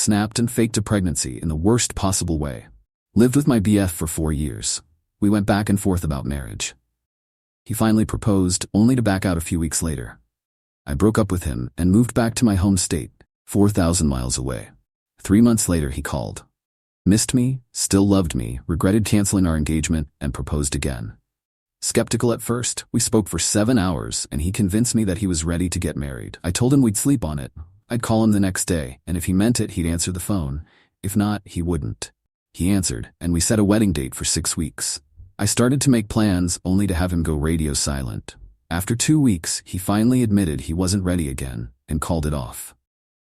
snapped and faked a pregnancy in the worst possible way. Lived with my BF for 4 years. We went back and forth about marriage. He finally proposed, only to back out a few weeks later. I broke up with him and moved back to my home state, 4,000 miles away. 3 months later he called. Missed me, still loved me, regretted canceling our engagement, and proposed again. Skeptical at first, we spoke for 7 hours and he convinced me that he was ready to get married. I told him we'd sleep on it. I'd call him the next day, and if he meant it, he'd answer the phone. If not, he wouldn't. He answered, and we set a wedding date for 6 weeks. I started to make plans, only to have him go radio silent. After 2 weeks, he finally admitted he wasn't ready again, and called it off.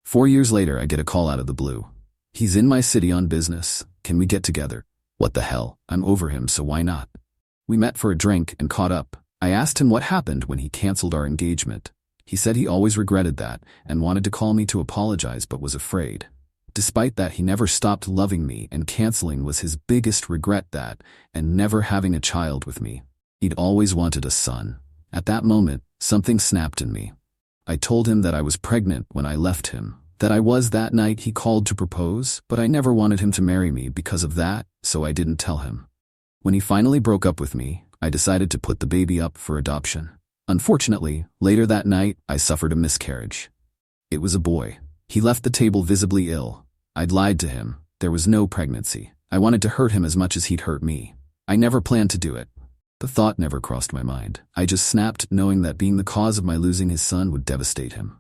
4 years later, I get a call out of the blue. He's in my city on business. Can we get together? What the hell? I'm over him, so why not? We met for a drink and caught up. I asked him what happened when he canceled our engagement. He said he always regretted that and wanted to call me to apologize but was afraid. Despite that, he never stopped loving me, and canceling was his biggest regret, that and never having a child with me. He'd always wanted a son. At that moment, something snapped in me. I told him that I was pregnant when I left him, that I was that night he called to propose, but I never wanted him to marry me because of that, so I didn't tell him. When he finally broke up with me, I decided to put the baby up for adoption. Unfortunately, later that night, I suffered a miscarriage. It was a boy. He left the table visibly ill. I'd lied to him. There was no pregnancy. I wanted to hurt him as much as he'd hurt me. I never planned to do it. The thought never crossed my mind. I just snapped, knowing that being the cause of my losing his son would devastate him.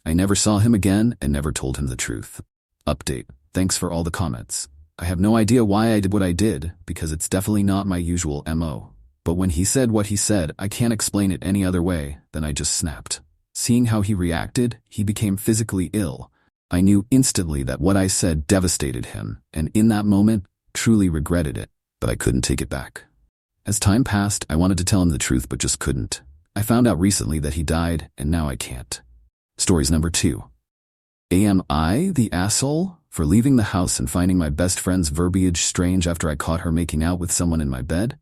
I never saw him again and never told him the truth. Update. Thanks for all the comments. I have no idea why I did what I did, because it's definitely not my usual MO. But when he said what he said, I can't explain it any other way than I just snapped. Seeing how he reacted, he became physically ill. I knew instantly that what I said devastated him, and in that moment, truly regretted it, but I couldn't take it back. As time passed, I wanted to tell him the truth but just couldn't. I found out recently that he died, and now I can't. Stories number 2. Am I the asshole for leaving the house and finding my best friend's verbiage strange after I caught her making out with someone in my bed?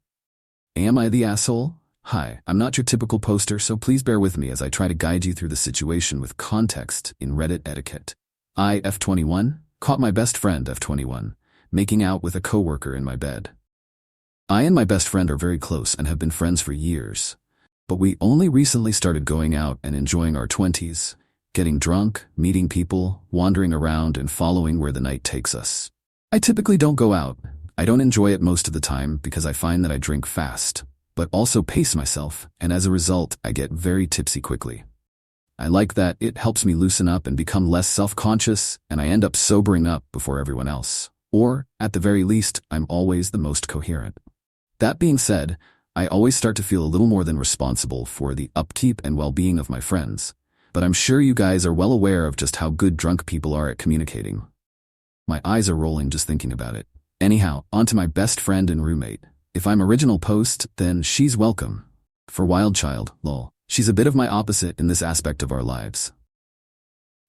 Am I the asshole? Hi, I'm not your typical poster, so please bear with me as I try to guide you through the situation with context in Reddit etiquette. I, F21, caught my best friend, F21, making out with a coworker in my bed. I and my best friend are very close and have been friends for years. But we only recently started going out and enjoying our 20s, getting drunk, meeting people, wandering around, and following where the night takes us. I typically don't go out. I don't enjoy it most of the time because I find that I drink fast, but also pace myself, and as a result, I get very tipsy quickly. I like that. It helps me loosen up and become less self-conscious, and I end up sobering up before everyone else. Or, at the very least, I'm always the most coherent. That being said, I always start to feel a little more than responsible for the upkeep and well-being of my friends, but I'm sure you guys are well aware of just how good drunk people are at communicating. My eyes are rolling just thinking about it. Anyhow, on to my best friend and roommate. If I'm original post, then she's welcome. For wild child, lol. She's a bit of my opposite in this aspect of our lives.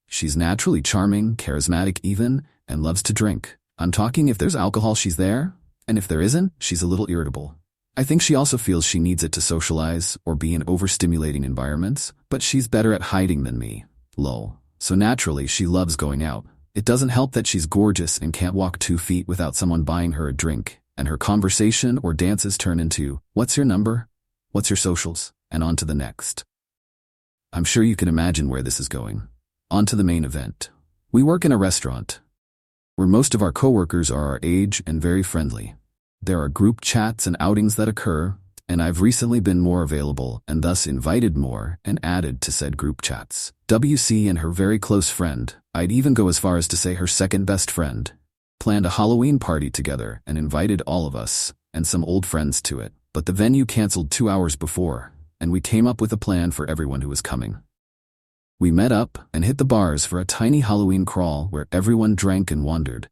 She's naturally charming, charismatic even, and loves to drink. I'm talking if there's alcohol, she's there, and if there isn't, she's a little irritable. I think she also feels she needs it to socialize or be in overstimulating environments, but she's better at hiding than me. Lol. So naturally, she loves going out. It doesn't help that she's gorgeous and can't walk 2 feet without someone buying her a drink, and her conversation or dances turn into, "What's your number? What's your socials?" and on to the next. I'm sure you can imagine where this is going. On to the main event. We work in a restaurant, where most of our coworkers are our age and very friendly. There are group chats and outings that occur, and I've recently been more available and thus invited more and added to said group chats. WC and her very close friend, I'd even go as far as to say her second best friend, planned a Halloween party together and invited all of us and some old friends to it, but the venue canceled 2 hours before, and we came up with a plan for everyone who was coming. We met up and hit the bars for a tiny Halloween crawl where everyone drank and wandered.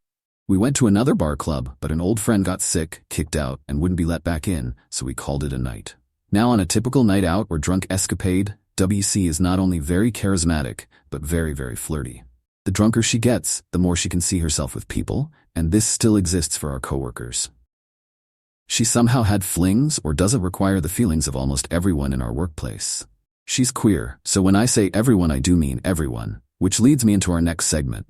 We went to another bar club, but an old friend got sick, kicked out, and wouldn't be let back in, so we called it a night. Now on a typical night out or drunk escapade, WC is not only very charismatic, but very, very flirty. The drunker she gets, the more she can see herself with people, and this still exists for our coworkers. She somehow had flings or doesn't require the feelings of almost everyone in our workplace. She's queer, so when I say everyone I do mean everyone, which leads me into our next segment.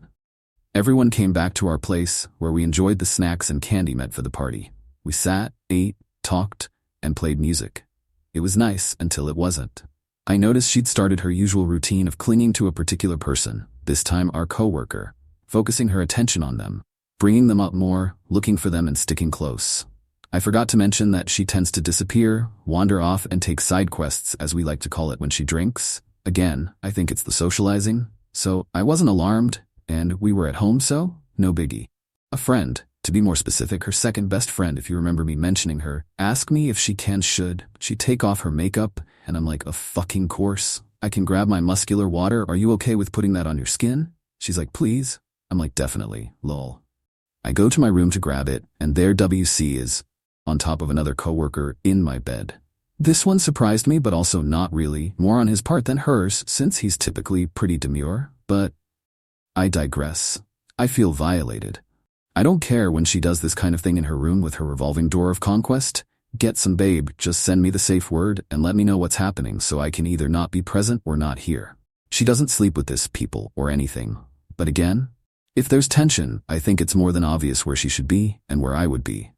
Everyone came back to our place, where we enjoyed the snacks and candy meant for the party. We sat, ate, talked, and played music. It was nice until it wasn't. I noticed she'd started her usual routine of clinging to a particular person, this time our coworker, focusing her attention on them, bringing them up more, looking for them and sticking close. I forgot to mention that she tends to disappear, wander off, and take side quests, as we like to call it, when she drinks. Again, I think it's the socializing. So I wasn't alarmed, and we were at home, so no biggie. A friend, to be more specific, her second best friend, if you remember me mentioning her, asked me if should she take off her makeup, and I'm like, of fucking course. I can grab my muscular water. Are you okay with putting that on your skin? She's like, please. I'm like, definitely, lol. I go to my room to grab it, and there WC is, on top of another coworker, in my bed. This one surprised me, but also not really, more on his part than hers, since he's typically pretty demure, but I digress. I feel violated. I don't care when she does this kind of thing in her room with her revolving door of conquest. Get some babe, just send me the safe word and let me know what's happening so I can either not be present or not here. She doesn't sleep with this people or anything. But again, if there's tension, I think it's more than obvious where she should be and where I would be.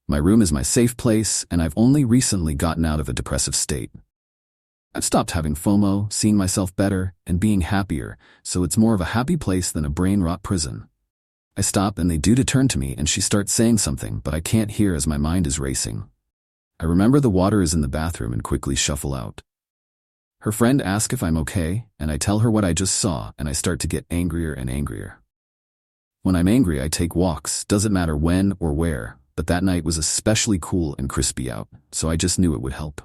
My room is my safe place, and I've only recently gotten out of a depressive state. I've stopped having FOMO, seeing myself better, and being happier, so it's more of a happy place than a brain-rot prison. I stop and they do to turn to me, and she starts saying something, but I can't hear as my mind is racing. I remember the water is in the bathroom and quickly shuffle out. Her friend asks if I'm okay, and I tell her what I just saw, and I start to get angrier and angrier. When I'm angry, I take walks, doesn't matter when or where, but that night was especially cool and crispy out, so I just knew it would help.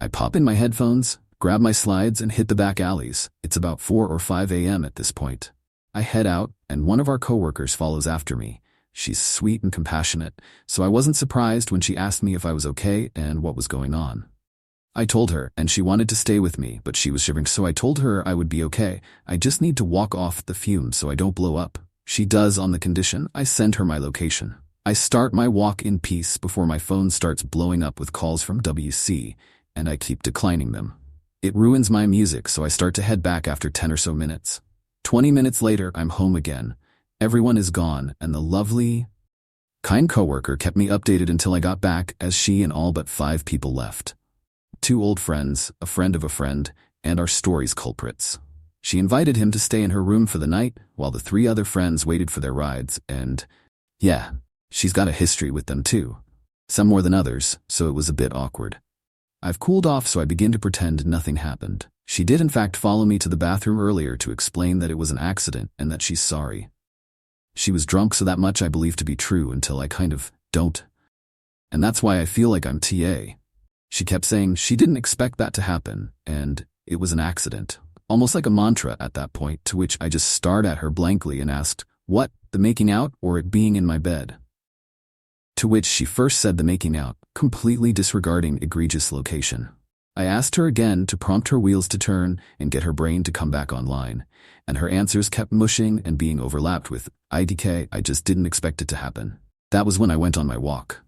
I pop in my headphones, grab my slides, and hit the back alleys. It's about 4 or 5 a.m. at this point. I head out, and one of our coworkers follows after me. She's sweet and compassionate, so I wasn't surprised when she asked me if I was okay and what was going on. I told her, and she wanted to stay with me, but she was shivering, so I told her I would be okay. I just need to walk off the fumes so I don't blow up. She does, on the condition I send her my location. I start my walk in peace before my phone starts blowing up with calls from WC, and I keep declining them. It ruins my music, so I start to head back after 10 or so minutes. 20 minutes later, I'm home again. Everyone is gone, and the lovely, kind coworker kept me updated until I got back, as she and all but 5 people left. 2 old friends, a friend of a friend, and our story's culprits. She invited him to stay in her room for the night, while the 3 other friends waited for their rides, and yeah, she's got a history with them too. Some more than others, so it was a bit awkward. I've cooled off, so I begin to pretend nothing happened. She did in fact follow me to the bathroom earlier to explain that it was an accident and that she's sorry. She was drunk, so that much I believe to be true until I kind of don't. And that's why I feel like I'm TA. She kept saying she didn't expect that to happen, and it was an accident. Almost like a mantra at that point, to which I just stared at her blankly and asked, what, the making out or it being in my bed? To which she first said the making out, completely disregarding egregious location. I asked her again to prompt her wheels to turn and get her brain to come back online, and her answers kept mushing and being overlapped with, IDK, I just didn't expect it to happen. That was when I went on my walk.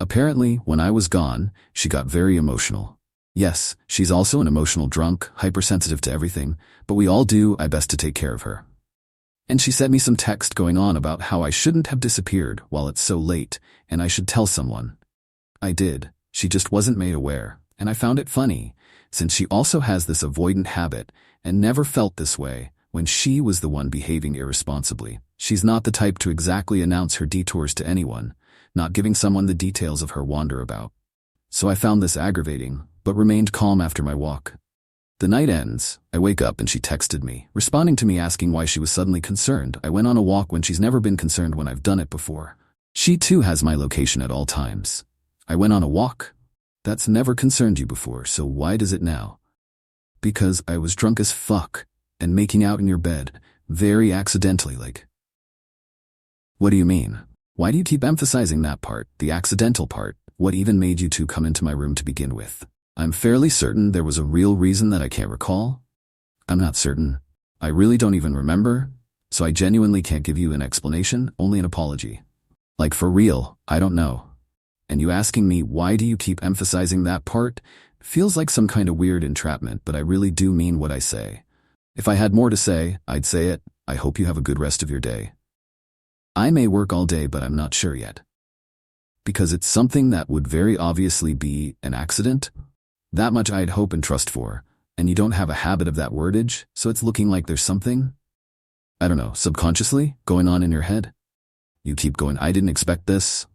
Apparently, when I was gone, she got very emotional. Yes, she's also an emotional drunk, hypersensitive to everything, but we all do our best to take care of her. And she sent me some text going on about how I shouldn't have disappeared while it's so late, and I should tell someone. I did. She just wasn't made aware, and I found it funny, since she also has this avoidant habit and never felt this way when she was the one behaving irresponsibly. She's not the type to exactly announce her detours to anyone, not giving someone the details of her wander about. So I found this aggravating, but remained calm after my walk. The night ends, I wake up and she texted me, responding to me asking why she was suddenly concerned. I went on a walk when she's never been concerned when I've done it before. She too has my location at all times. I went on a walk? That's never concerned you before, so why does it now? Because I was drunk as fuck, and making out in your bed, very accidentally like. What do you mean? Why do you keep emphasizing that part, the accidental part? What even made you two come into my room to begin with? I'm fairly certain there was a real reason that I can't recall. I'm not certain. I really don't even remember, so I genuinely can't give you an explanation, only an apology. Like for real, I don't know. And you asking me why do you keep emphasizing that part feels like some kind of weird entrapment, but I really do mean what I say. If I had more to say, I'd say it, I hope you have a good rest of your day. I may work all day, but I'm not sure yet. Because it's something that would very obviously be an accident. That much I'd hope and trust for, and you don't have a habit of that wordage, so it's looking like there's something, I don't know, subconsciously going on in your head. You keep going, I didn't expect this.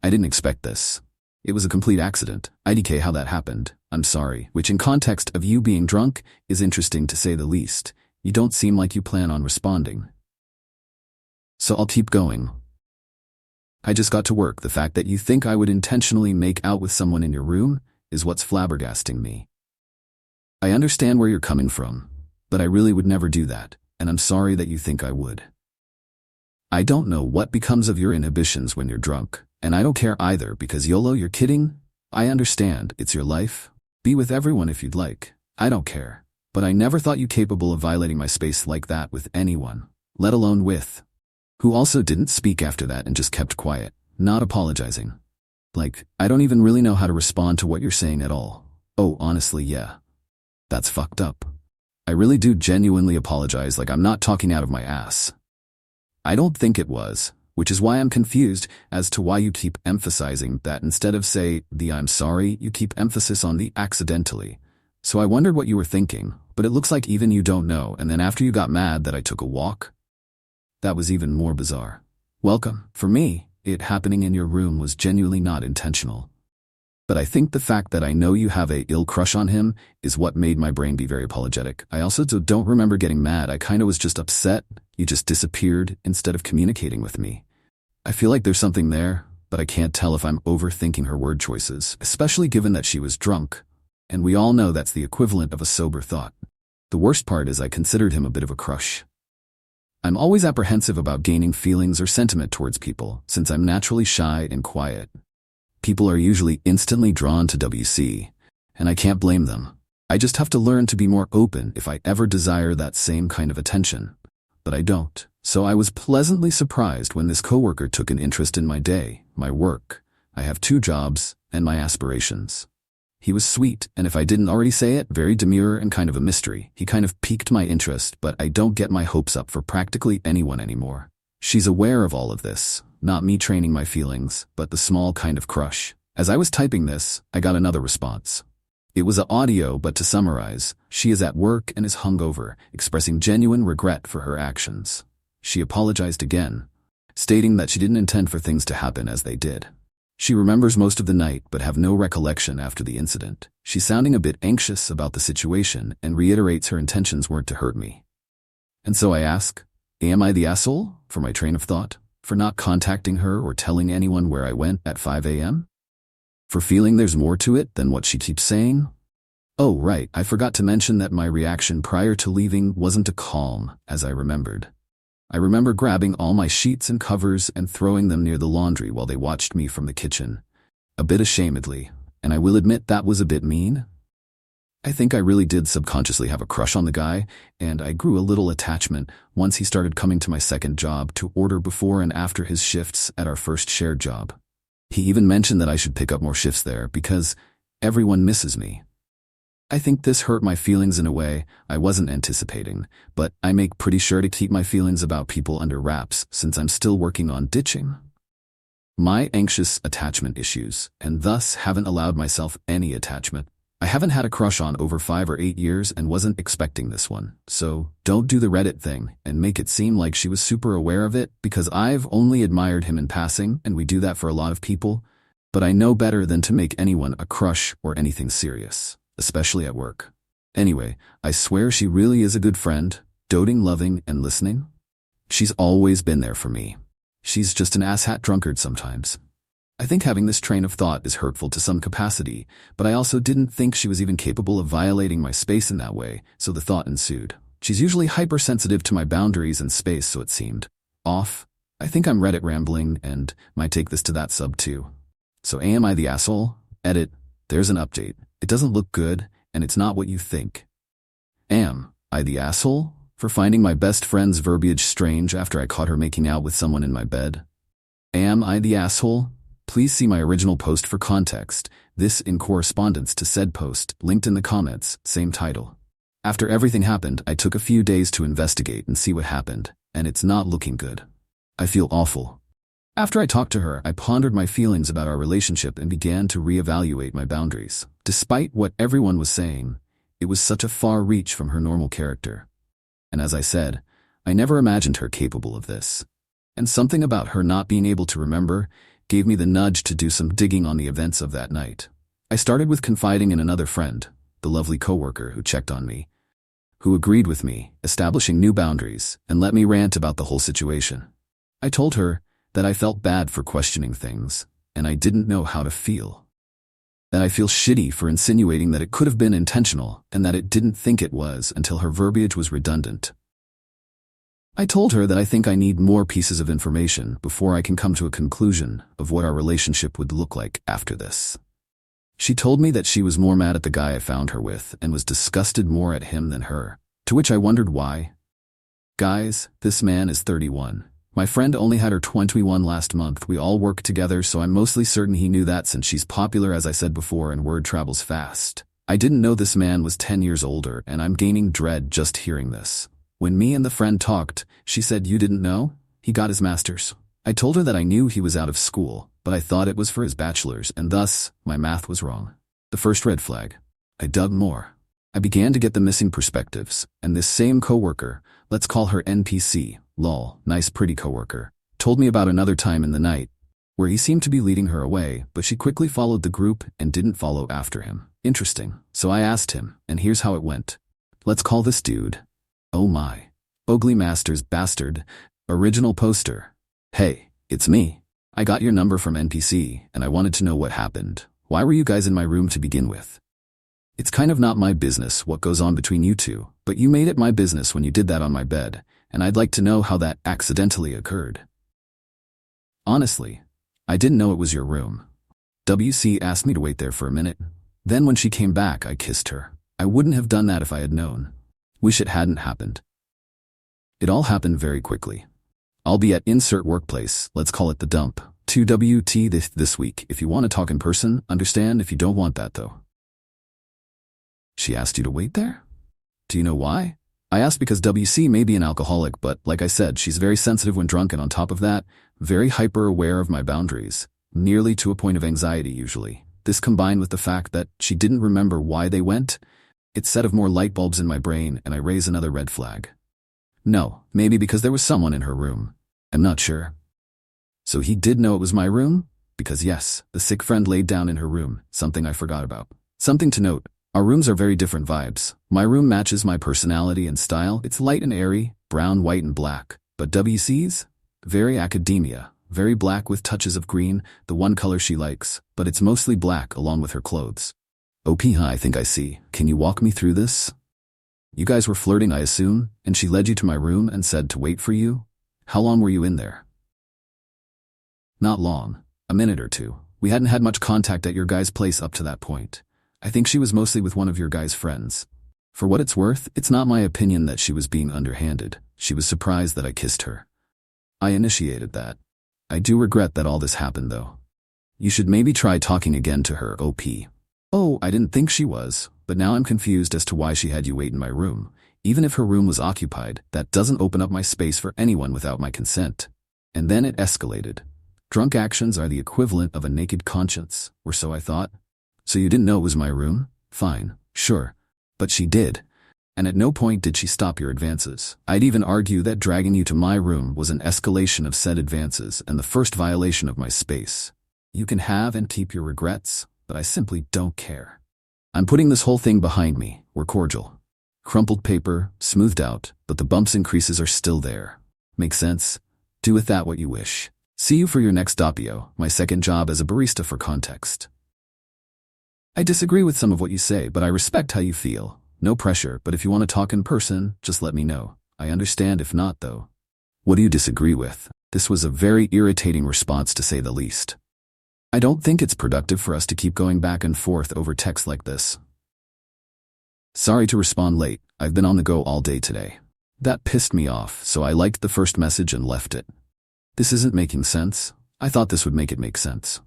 I didn't expect this. It was a complete accident. IDK how that happened. I'm sorry, which in context of you being drunk is interesting to say the least. You don't seem like you plan on responding. So I'll keep going. I just got to work. The fact that you think I would intentionally make out with someone in your room is what's flabbergasting me. I understand where you're coming from, but I really would never do that, and I'm sorry that you think I would. I don't know what becomes of your inhibitions when you're drunk, and I don't care either because YOLO, you're kidding? I understand, it's your life. Be with everyone if you'd like. I don't care. But I never thought you capable of violating my space like that with anyone, let alone with. Who also didn't speak after that and just kept quiet, not apologizing. Like, I don't even really know how to respond to what you're saying at all. Oh, honestly, yeah. That's fucked up. I really do genuinely apologize, like I'm not talking out of my ass. I don't think it was, which is why I'm confused as to why you keep emphasizing that instead of say the I'm sorry, you keep emphasis on the accidentally. So I wondered what you were thinking, but it looks like even you don't know, and then after you got mad that I took a walk? That was even more bizarre. Welcome. For me, it happening in your room was genuinely not intentional. But I think the fact that I know you have a ill crush on him is what made my brain be very apologetic. I also don't remember getting mad. I kinda was just upset. You just disappeared instead of communicating with me. I feel like there's something there, but I can't tell if I'm overthinking her word choices, especially given that she was drunk. And we all know that's the equivalent of a sober thought. The worst part is I considered him a bit of a crush. I'm always apprehensive about gaining feelings or sentiment towards people, since I'm naturally shy and quiet. People are usually instantly drawn to WC, and I can't blame them. I just have to learn to be more open if I ever desire that same kind of attention. But I don't. So I was pleasantly surprised when this coworker took an interest in my day, my work. I have 2 jobs, and my aspirations. He was sweet, and if I didn't already say it, very demure and kind of a mystery. He kind of piqued my interest, but I don't get my hopes up for practically anyone anymore. She's aware of all of this, not me training my feelings, but the small kind of crush. As I was typing this, I got another response. It was an audio, but to summarize, she is at work and is hungover, expressing genuine regret for her actions. She apologized again, stating that she didn't intend for things to happen as they did. She remembers most of the night but have no recollection after the incident. She's sounding a bit anxious about the situation and reiterates her intentions weren't to hurt me. And so I ask, am I the asshole for my train of thought? For not contacting her or telling anyone where I went at 5 a.m.? For feeling there's more to it than what she keeps saying? Oh, right, I forgot to mention that my reaction prior to leaving wasn't a calm, as I remembered. I remember grabbing all my sheets and covers and throwing them near the laundry while they watched me from the kitchen. A bit ashamedly, and I will admit that was a bit mean. I think I really did subconsciously have a crush on the guy, and I grew a little attachment once he started coming to my second job to order before and after his shifts at our first shared job. He even mentioned that I should pick up more shifts there because everyone misses me. I think this hurt my feelings in a way I wasn't anticipating, but I make pretty sure to keep my feelings about people under wraps since I'm still working on ditching my anxious attachment issues, and thus haven't allowed myself any attachment. I haven't had a crush on over 5 or 8 years and wasn't expecting this one, so don't do the Reddit thing and make it seem like she was super aware of it because I've only admired him in passing and we do that for a lot of people, but I know better than to make anyone a crush or anything serious. Especially at work. Anyway, I swear she really is a good friend, doting, loving, and listening. She's always been there for me. She's just an asshat drunkard sometimes. I think having this train of thought is hurtful to some capacity, but I also didn't think she was even capable of violating my space in that way, so the thought ensued. She's usually hypersensitive to my boundaries and space, so it seemed off. I think I'm Reddit rambling and might take this to that sub too. So am I the asshole? Edit. There's an update. It doesn't look good, and it's not what you think. Am I the asshole for finding my best friend's verbiage strange after I caught her making out with someone in my bed? Am I the asshole? Please see my original post for context, this in correspondence to said post, linked in the comments, same title. After everything happened, I took a few days to investigate and see what happened, and it's not looking good. I feel awful. After I talked to her, I pondered my feelings about our relationship and began to reevaluate my boundaries. Despite what everyone was saying, it was such a far reach from her normal character. And as I said, I never imagined her capable of this. And something about her not being able to remember gave me the nudge to do some digging on the events of that night. I started with confiding in another friend, the lovely coworker who checked on me, who agreed with me, establishing new boundaries, and let me rant about the whole situation. I told her that I felt bad for questioning things, and I didn't know how to feel. That I feel shitty for insinuating that it could have been intentional, and that it didn't think it was until her verbiage was redundant. I told her that I think I need more pieces of information before I can come to a conclusion of what our relationship would look like after this. She told me that she was more mad at the guy I found her with and was disgusted more at him than her, to which I wondered why. Guys, this man is 31. My friend only had her 21 last month. We all work together, so I'm mostly certain he knew that since she's popular, as I said before, and word travels fast. I didn't know this man was 10 years older, and I'm gaining dread just hearing this. When me and the friend talked, she said, "You didn't know? He got his master's." I told her that I knew he was out of school, but I thought it was for his bachelor's, and thus, my math was wrong. The first red flag. I dug more. I began to get the missing perspectives, and this same coworker, let's call her NPC, lol, nice pretty coworker, told me about another time in the night, where he seemed to be leading her away, but she quickly followed the group and didn't follow after him. Interesting. So I asked him, and here's how it went. Let's call this dude. Oh my. Ugly Masters bastard. Original poster. Hey, it's me. I got your number from NPC, and I wanted to know what happened. Why were you guys in my room to begin with? It's kind of not my business what goes on between you two, but you made it my business when you did that on my bed, and I'd like to know how that accidentally occurred. Honestly, I didn't know it was your room. WC asked me to wait there for a minute. Then when she came back, I kissed her. I wouldn't have done that if I had known. Wish it hadn't happened. It all happened very quickly. I'll be at insert workplace, let's call it the dump, 2WT this week. If you want to talk in person, understand if you don't want that though. She asked you to wait there? Do you know why? I asked because WC may be an alcoholic, but like I said, she's very sensitive when drunk, and on top of that, very hyper-aware of my boundaries, nearly to a point of anxiety usually. This combined with the fact that she didn't remember why they went, it set off more light bulbs in my brain, and I raised another red flag. No, maybe because there was someone in her room. I'm not sure. So he did know it was my room? Because yes, the sick friend laid down in her room, something I forgot about. Something to note, our rooms are very different vibes. My room matches my personality and style. It's light and airy, brown, white, and black. But WC's? Very academia, very black with touches of green, the one color she likes, but it's mostly black along with her clothes. OP, I think I see. Can you walk me through this? You guys were flirting, I assume, and she led you to my room and said to wait for you? How long were you in there? Not long. A minute or two. We hadn't had much contact at your guys' place up to that point. I think she was mostly with one of your guys' friends. For what it's worth, it's not my opinion that she was being underhanded. She was surprised that I kissed her. I initiated that. I do regret that all this happened, though. You should maybe try talking again to her, OP. Oh, I didn't think she was, but now I'm confused as to why she had you wait in my room. Even if her room was occupied, that doesn't open up my space for anyone without my consent. And then it escalated. Drunk actions are the equivalent of a naked conscience, or so I thought. So you didn't know it was my room? Fine, sure. But she did. And at no point did she stop your advances. I'd even argue that dragging you to my room was an escalation of said advances and the first violation of my space. You can have and keep your regrets, but I simply don't care. I'm putting this whole thing behind me. We're cordial. Crumpled paper, smoothed out, but the bumps and creases are still there. Make sense? Do with that what you wish. See you for your next doppio, my second job as a barista for context. I disagree with some of what you say, but I respect how you feel. No pressure, but if you want to talk in person, just let me know. I understand if not, though. What do you disagree with? This was a very irritating response, to say the least. I don't think it's productive for us to keep going back and forth over text like this. Sorry to respond late. I've been on the go all day today. That pissed me off, so I liked the first message and left it. This isn't making sense. I thought this would make it make sense.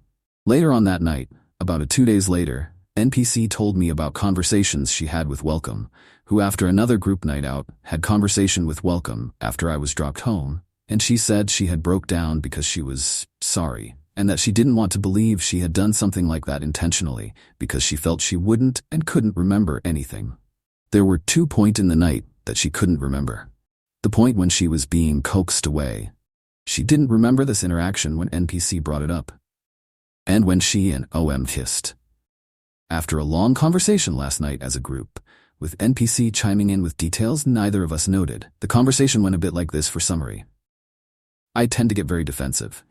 Later on that night, about 2 days later, NPC told me about conversations she had with Welcome, who after another group night out had conversation with Welcome after I was dropped home, and she said she had broke down because she was sorry, and that she didn't want to believe she had done something like that intentionally because she felt she wouldn't and couldn't remember anything. There were 2 points in the night that she couldn't remember. The point when she was being coaxed away. She didn't remember this interaction when NPC brought it up. And when she and OM kissed. After a long conversation last night as a group, with NPC chiming in with details neither of us noted, the conversation went a bit like this for summary. I tend to get very defensive,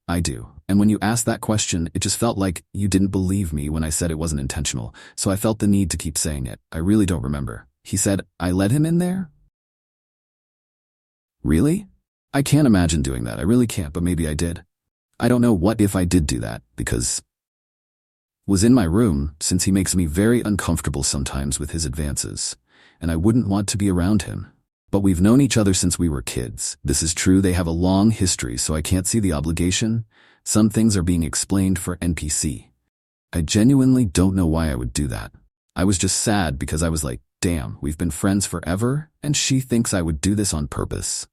I do. And when you asked that question, it just felt like you didn't believe me when I said it wasn't intentional, so I felt the need to keep saying it. I really don't remember. He said, I let him in there? Really? I can't imagine doing that. I really can't, but maybe I did. I don't know what if I did do that, because was in my room, since he makes me very uncomfortable sometimes with his advances, and I wouldn't want to be around him. But we've known each other since we were kids. This is true, they have a long history, so I can't see the obligation. Some things are being explained for NPC. I genuinely don't know why I would do that. I was just sad because I was like, damn, we've been friends forever, and she thinks I would do this on purpose.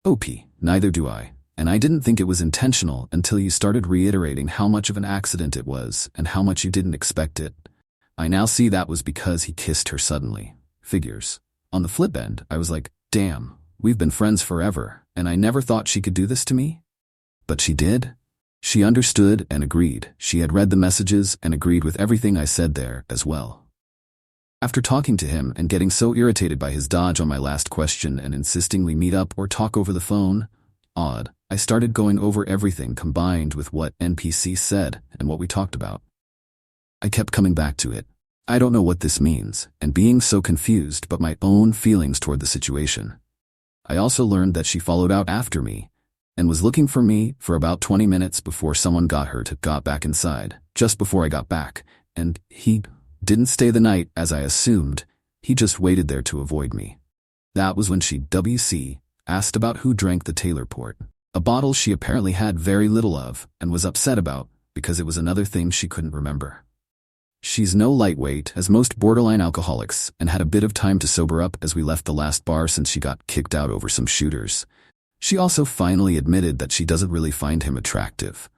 OP, neither do I. And I didn't think it was intentional until you started reiterating how much of an accident it was and how much you didn't expect it. I now see that was because he kissed her suddenly. Figures. On the flip end, I was like, damn, we've been friends forever, and I never thought she could do this to me. But she did. She understood and agreed. She had read the messages and agreed with everything I said there as well. After talking to him and getting so irritated by his dodge on my last question and insisting we meet up or talk over the phone, I started going over everything combined with what NPC said and what we talked about. I kept coming back to it. I don't know what this means, and being so confused but my own feelings toward the situation. I also learned that she followed out after me and was looking for me for about 20 minutes before someone got back inside, just before I got back, and he didn't stay the night as I assumed. He just waited there to avoid me. That was when she asked about who drank the Taylor port, a bottle she apparently had very little of and was upset about because it was another thing she couldn't remember. She's no lightweight, as most borderline alcoholics, and had a bit of time to sober up as we left the last bar since she got kicked out over some shooters. She also finally admitted that she doesn't really find him attractive,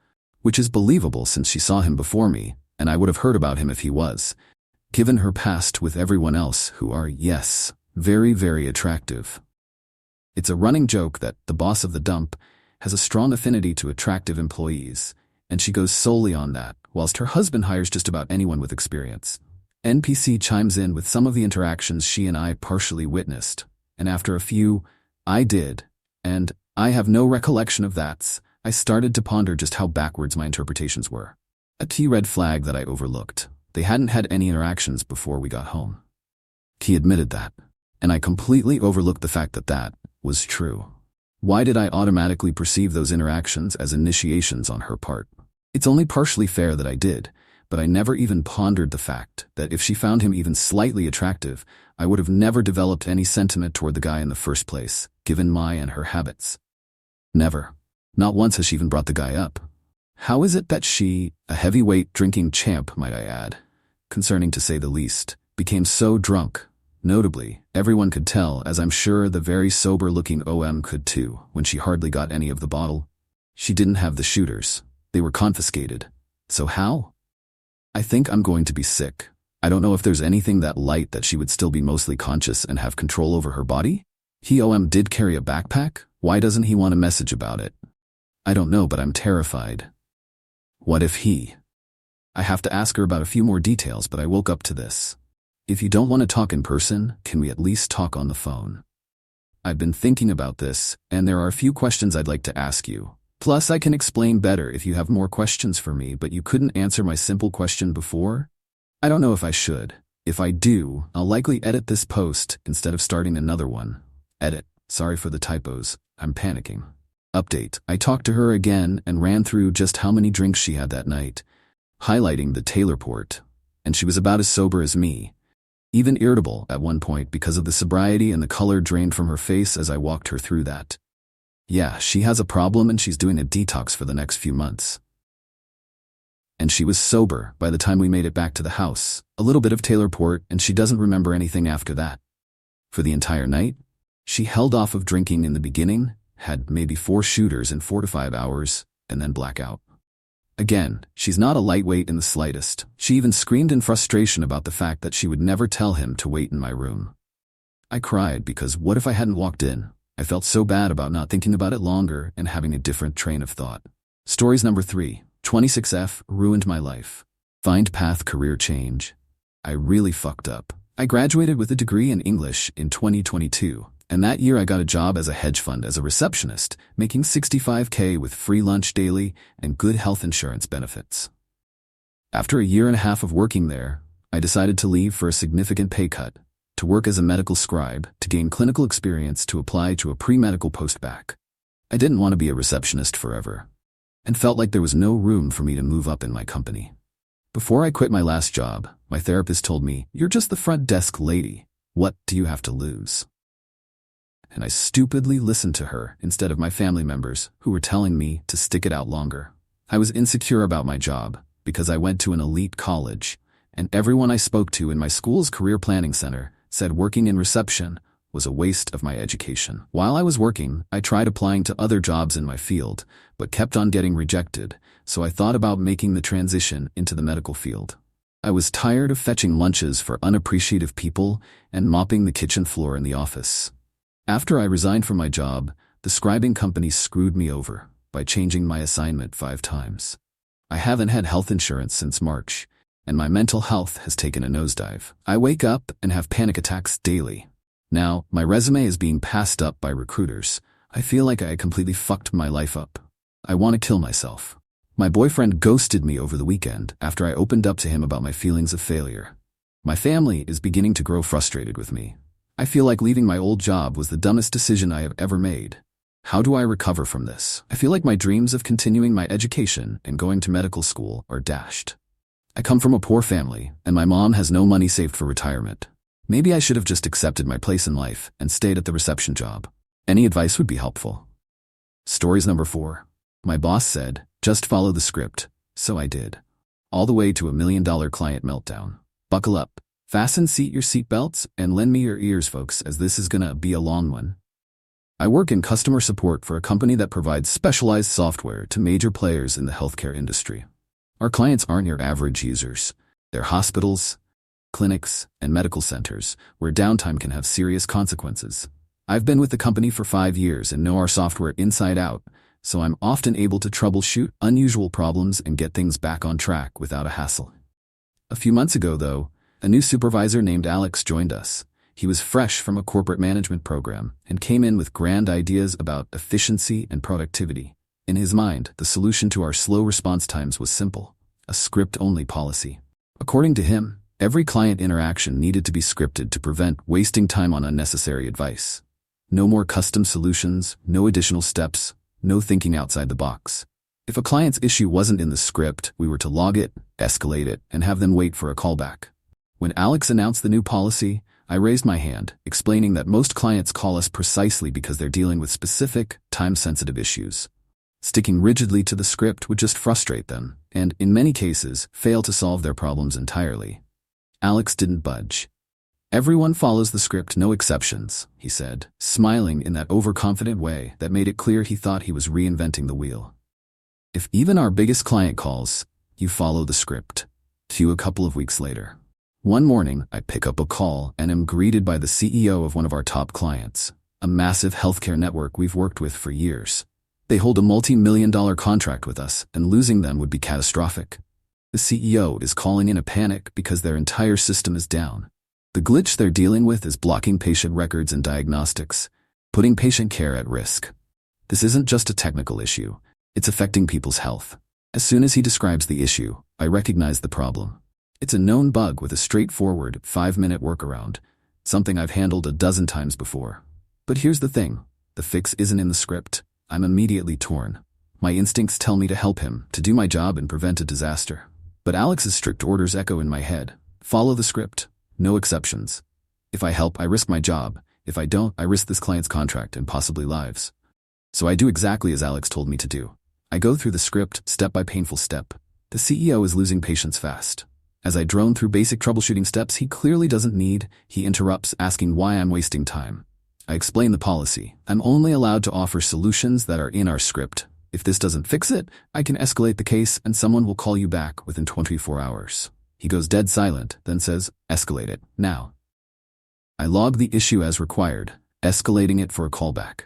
which is believable since she saw him before me, and I would have heard about him if he was, given her past with everyone else who are, yes, very, very attractive. It's a running joke that the boss of the dump has a strong affinity to attractive employees, and she goes solely on that, whilst her husband hires just about anyone with experience. NPC chimes in with some of the interactions she and I partially witnessed, and after a few, I did, and I have no recollection of that. I started to ponder just how backwards my interpretations were. A red flag that I overlooked. They hadn't had any interactions before we got home. He admitted that, and I completely overlooked the fact that that was true. Why did I automatically perceive those interactions as initiations on her part? It's only partially fair that I did, but I never even pondered the fact that if she found him even slightly attractive, I would have never developed any sentiment toward the guy in the first place, given my and her habits. Never. Not once has she even brought the guy up. How is it that she, a heavyweight drinking champ might I add, concerning to say the least, became so drunk? Notably, everyone could tell, as I'm sure the very sober-looking OM could too, when she hardly got any of the bottle. She didn't have the shooters. They were confiscated. So how? I think I'm going to be sick. I don't know if there's anything that light that she would still be mostly conscious and have control over her body. He did carry a backpack. Why doesn't he want a message about it? I don't know, but I'm terrified. What if I have to ask her about a few more details, but I woke up to this. If you don't want to talk in person, can we at least talk on the phone? I've been thinking about this, and there are a few questions I'd like to ask you. Plus, I can explain better if you have more questions for me, but you couldn't answer my simple question before? I don't know if I should. If I do, I'll likely edit this post instead of starting another one. Edit. Sorry for the typos. I'm panicking. Update. I talked to her again and ran through just how many drinks she had that night, highlighting the Taylor port, and she was about as sober as me. Even irritable at one point because of the sobriety and the color drained from her face as I walked her through that. Yeah, she has a problem and she's doing a detox for the next few months. And she was sober by the time we made it back to the house. A little bit of Taylor port, and she doesn't remember anything after that. For the entire night, she held off of drinking in the beginning, had maybe 4 shooters in 4 to 5 hours, and then blackout. Again, she's not a lightweight in the slightest. She even screamed in frustration about the fact that she would never tell him to wait in my room. I cried because what if I hadn't walked in? I felt so bad about not thinking about it longer and having a different train of thought. Stories number 3. 26F ruined my life. Find path career change. I really fucked up. I graduated with a degree in English in 2022, and that year I got a job as a hedge fund as a receptionist, making $65K with free lunch daily and good health insurance benefits. After a year and a half of working there, I decided to leave for a significant pay cut, to work as a medical scribe, to gain clinical experience to apply to a pre-medical postbac. I didn't want to be a receptionist forever, and felt like there was no room for me to move up in my company. Before I quit my last job, my therapist told me, "You're just the front desk lady. What do you have to lose?" And I stupidly listened to her instead of my family members who were telling me to stick it out longer. I was insecure about my job because I went to an elite college, and everyone I spoke to in my school's career planning center said working in reception was a waste of my education. While I was working, I tried applying to other jobs in my field, but kept on getting rejected, so I thought about making the transition into the medical field. I was tired of fetching lunches for unappreciative people and mopping the kitchen floor in the office. After I resigned from my job, the scribing company screwed me over by changing my assignment 5 times. I haven't had health insurance since March, and my mental health has taken a nosedive. I wake up and have panic attacks daily. Now, my resume is being passed up by recruiters. I feel like I completely fucked my life up. I want to kill myself. My boyfriend ghosted me over the weekend after I opened up to him about my feelings of failure. My family is beginning to grow frustrated with me. I feel like leaving my old job was the dumbest decision I have ever made. How do I recover from this? I feel like my dreams of continuing my education and going to medical school are dashed. I come from a poor family, and my mom has no money saved for retirement. Maybe I should have just accepted my place in life and stayed at the reception job. Any advice would be helpful. Stories number 4. My boss said, "Just follow the script," so I did. All the way to a $1 million client meltdown. Buckle up, fasten your seatbelts, and lend me your ears, folks, as this is gonna be a long one. I work in customer support for a company that provides specialized software to major players in the healthcare industry. Our clients aren't your average users. They're hospitals, clinics, and medical centers where downtime can have serious consequences. I've been with the company for 5 years and know our software inside out, so I'm often able to troubleshoot unusual problems and get things back on track without a hassle. A few months ago, though, a new supervisor named Alex joined us. He was fresh from a corporate management program and came in with grand ideas about efficiency and productivity. In his mind, the solution to our slow response times was simple: a script-only policy. According to him, every client interaction needed to be scripted to prevent wasting time on unnecessary advice. No more custom solutions, no additional steps, no thinking outside the box. If a client's issue wasn't in the script, we were to log it, escalate it, and have them wait for a callback. When Alex announced the new policy, I raised my hand, explaining that most clients call us precisely because they're dealing with specific, time-sensitive issues. Sticking rigidly to the script would just frustrate them, and, in many cases, fail to solve their problems entirely. Alex didn't budge. "Everyone follows the script, no exceptions," he said, smiling in that overconfident way that made it clear he thought he was reinventing the wheel. "If even our biggest client calls, you follow the script." A couple of weeks later. One morning, I pick up a call and am greeted by the CEO of one of our top clients, a massive healthcare network we've worked with for years. They hold a multi-million-dollar contract with us, and losing them would be catastrophic. The CEO is calling in a panic because their entire system is down. The glitch they're dealing with is blocking patient records and diagnostics, putting patient care at risk. This isn't just a technical issue, it's affecting people's health. As soon as he describes the issue, I recognize the problem. It's a known bug with a straightforward 5-minute workaround, something I've handled a dozen times before. But here's the thing, the fix isn't in the script. I'm immediately torn. My instincts tell me to help him, to do my job and prevent a disaster. But Alex's strict orders echo in my head. Follow the script, no exceptions. If I help, I risk my job. If I don't, I risk this client's contract and possibly lives. So I do exactly as Alex told me to do. I go through the script, step by painful step. The CEO is losing patience fast. As I drone through basic troubleshooting steps he clearly doesn't need, he interrupts, asking why I'm wasting time. I explain the policy. I'm only allowed to offer solutions that are in our script. If this doesn't fix it, I can escalate the case and someone will call you back within 24 hours. He goes dead silent, then says, escalate it, now. I log the issue as required, escalating it for a callback.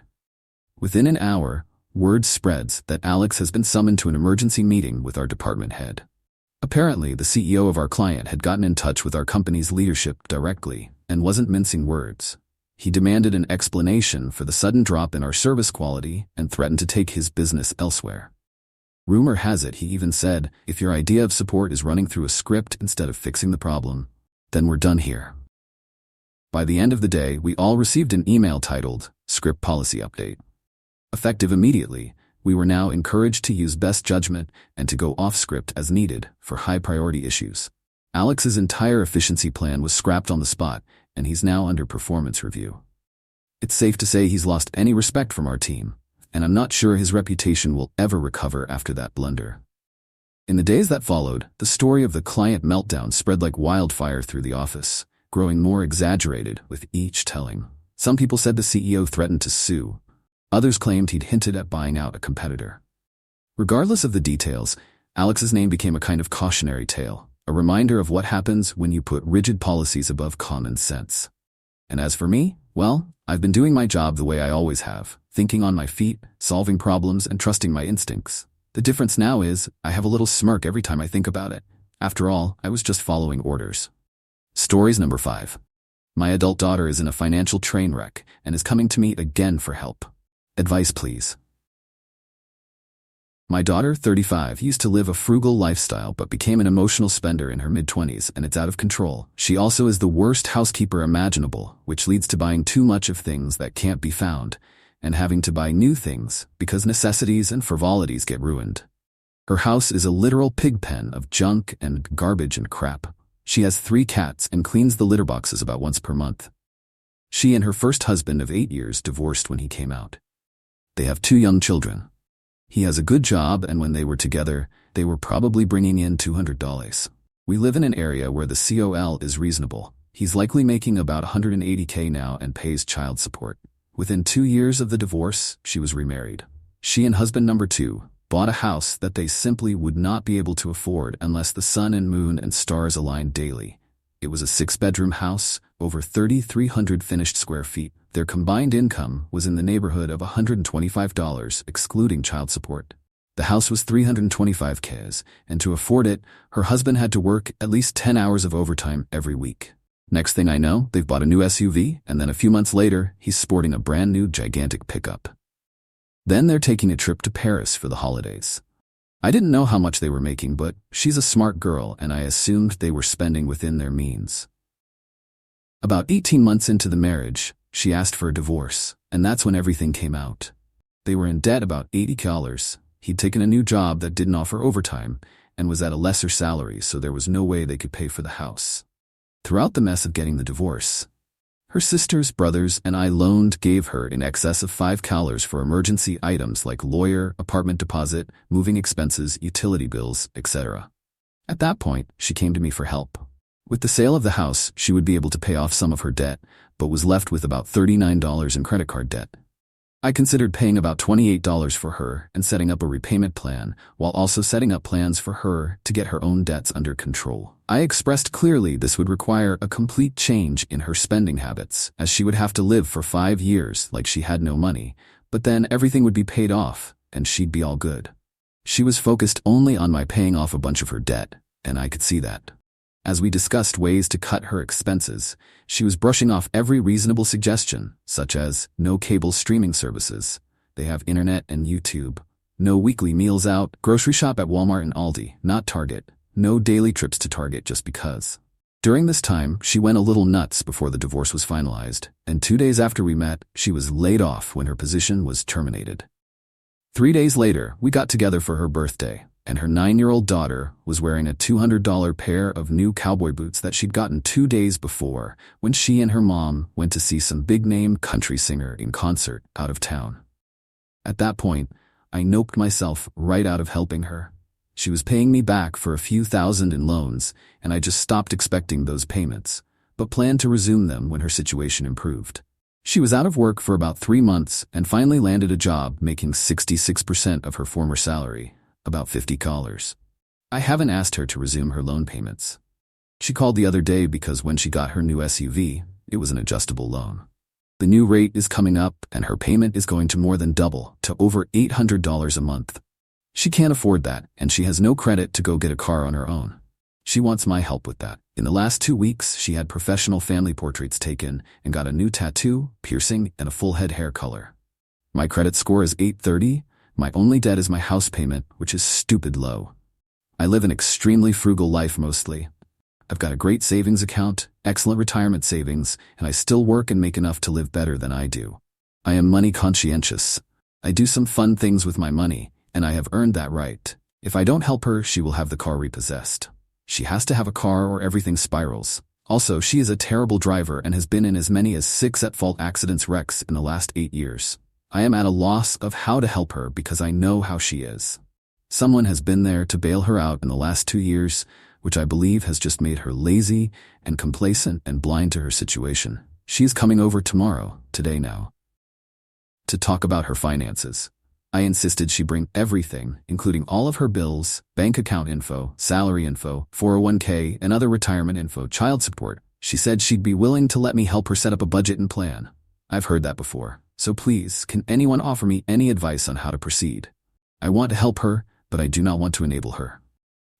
Within an hour, word spreads that Alex has been summoned to an emergency meeting with our department head. Apparently, the CEO of our client had gotten in touch with our company's leadership directly and wasn't mincing words. He demanded an explanation for the sudden drop in our service quality and threatened to take his business elsewhere. Rumor has it he even said, if your idea of support is running through a script instead of fixing the problem, then we're done here. By the end of the day, we all received an email titled, Script Policy Update. Effective immediately, we were now encouraged to use best judgment and to go off script as needed for high-priority issues. Alex's entire efficiency plan was scrapped on the spot, and he's now under performance review. It's safe to say he's lost any respect from our team, and I'm not sure his reputation will ever recover after that blunder. In the days that followed, the story of the client meltdown spread like wildfire through the office, growing more exaggerated with each telling. Some people said the CEO threatened to sue. Others claimed he'd hinted at buying out a competitor. Regardless of the details, Alex's name became a kind of cautionary tale, a reminder of what happens when you put rigid policies above common sense. And as for me, well, I've been doing my job the way I always have, thinking on my feet, solving problems, and trusting my instincts. The difference now is, I have a little smirk every time I think about it. After all, I was just following orders. Stories number 5. My adult daughter is in a financial train wreck and is coming to me again for help. Advice, please. My daughter, 35, used to live a frugal lifestyle but became an emotional spender in her mid-20s and it's out of control. She also is the worst housekeeper imaginable, which leads to buying too much of things that can't be found and having to buy new things because necessities and frivolities get ruined. Her house is a literal pig pen of junk and garbage and crap. She has 3 cats and cleans the litter boxes about once per month. She and her first husband of 8 years divorced when he came out. They have 2 young children. He has a good job, and when they were together, they were probably bringing in $200. We live in an area where the COL is reasonable. He's likely making about $180K now and pays child support. Within 2 years of the divorce, she was remarried. She and husband number 2 bought a house that they simply would not be able to afford unless the sun and moon and stars aligned daily. It was a 6-bedroom house, over 3,300 finished square feet. Their combined income was in the neighborhood of $125, excluding child support. The house was $325K, and to afford it, her husband had to work at least 10 hours of overtime every week. Next thing I know, they've bought a new SUV, and then a few months later, he's sporting a brand new gigantic pickup. Then they're taking a trip to Paris for the holidays. I didn't know how much they were making, but she's a smart girl, and I assumed they were spending within their means. About 18 months into the marriage, she asked for a divorce, and that's when everything came out. They were in debt about $80. He'd taken a new job that didn't offer overtime and was at a lesser salary, so there was no way they could pay for the house. Throughout the mess of getting the divorce, her sisters, brothers, and I gave her in excess of $5 for emergency items like lawyer, apartment deposit, moving expenses, utility bills, etc. At that point, she came to me for help. With the sale of the house, she would be able to pay off some of her debt, but was left with about $39 in credit card debt. I considered paying about $28 for her and setting up a repayment plan, while also setting up plans for her to get her own debts under control. I expressed clearly this would require a complete change in her spending habits, as she would have to live for 5 years like she had no money, but then everything would be paid off, and she'd be all good. She was focused only on my paying off a bunch of her debt, and I could see that. As we discussed ways to cut her expenses, she was brushing off every reasonable suggestion, such as no cable streaming services, they have internet and YouTube, no weekly meals out, grocery shop at Walmart and Aldi, not Target, no daily trips to Target just because. During this time, she went a little nuts before the divorce was finalized, and 2 days after we met, she was laid off when her position was terminated. 3 days later, we got together for her birthday, and her 9-year-old daughter was wearing a $200 pair of new cowboy boots that she'd gotten 2 days before when she and her mom went to see some big-name country singer in concert out of town. At that point, I noped myself right out of helping her. She was paying me back for a few thousand in loans, and I just stopped expecting those payments, but planned to resume them when her situation improved. She was out of work for about 3 months and finally landed a job making 66% of her former salary, about $50. I haven't asked her to resume her loan payments. She called the other day because when she got her new SUV, it was an adjustable loan. The new rate is coming up and her payment is going to more than double to over $800 a month. She can't afford that, and she has no credit to go get a car on her own. She wants my help with that. In the last 2 weeks, she had professional family portraits taken and got a new tattoo, piercing, and a full head hair color. My credit score is 830. My only debt is my house payment, which is stupid low. I live an extremely frugal life mostly. I've got a great savings account, excellent retirement savings, and I still work and make enough to live better than I do. I am money conscientious. I do some fun things with my money, and I have earned that right. If I don't help her, she will have the car repossessed. She has to have a car or everything spirals. Also, she is a terrible driver and has been in as many as 6 at-fault accidents wrecks in the last 8 years. I am at a loss of how to help her because I know how she is. Someone has been there to bail her out in the last 2 years, which I believe has just made her lazy and complacent and blind to her situation. She is coming over today now, to talk about her finances. I insisted she bring everything, including all of her bills, bank account info, salary info, 401k, and other retirement info, child support. She said she'd be willing to let me help her set up a budget and plan. I've heard that before, so please, can anyone offer me any advice on how to proceed? I want to help her, but I do not want to enable her.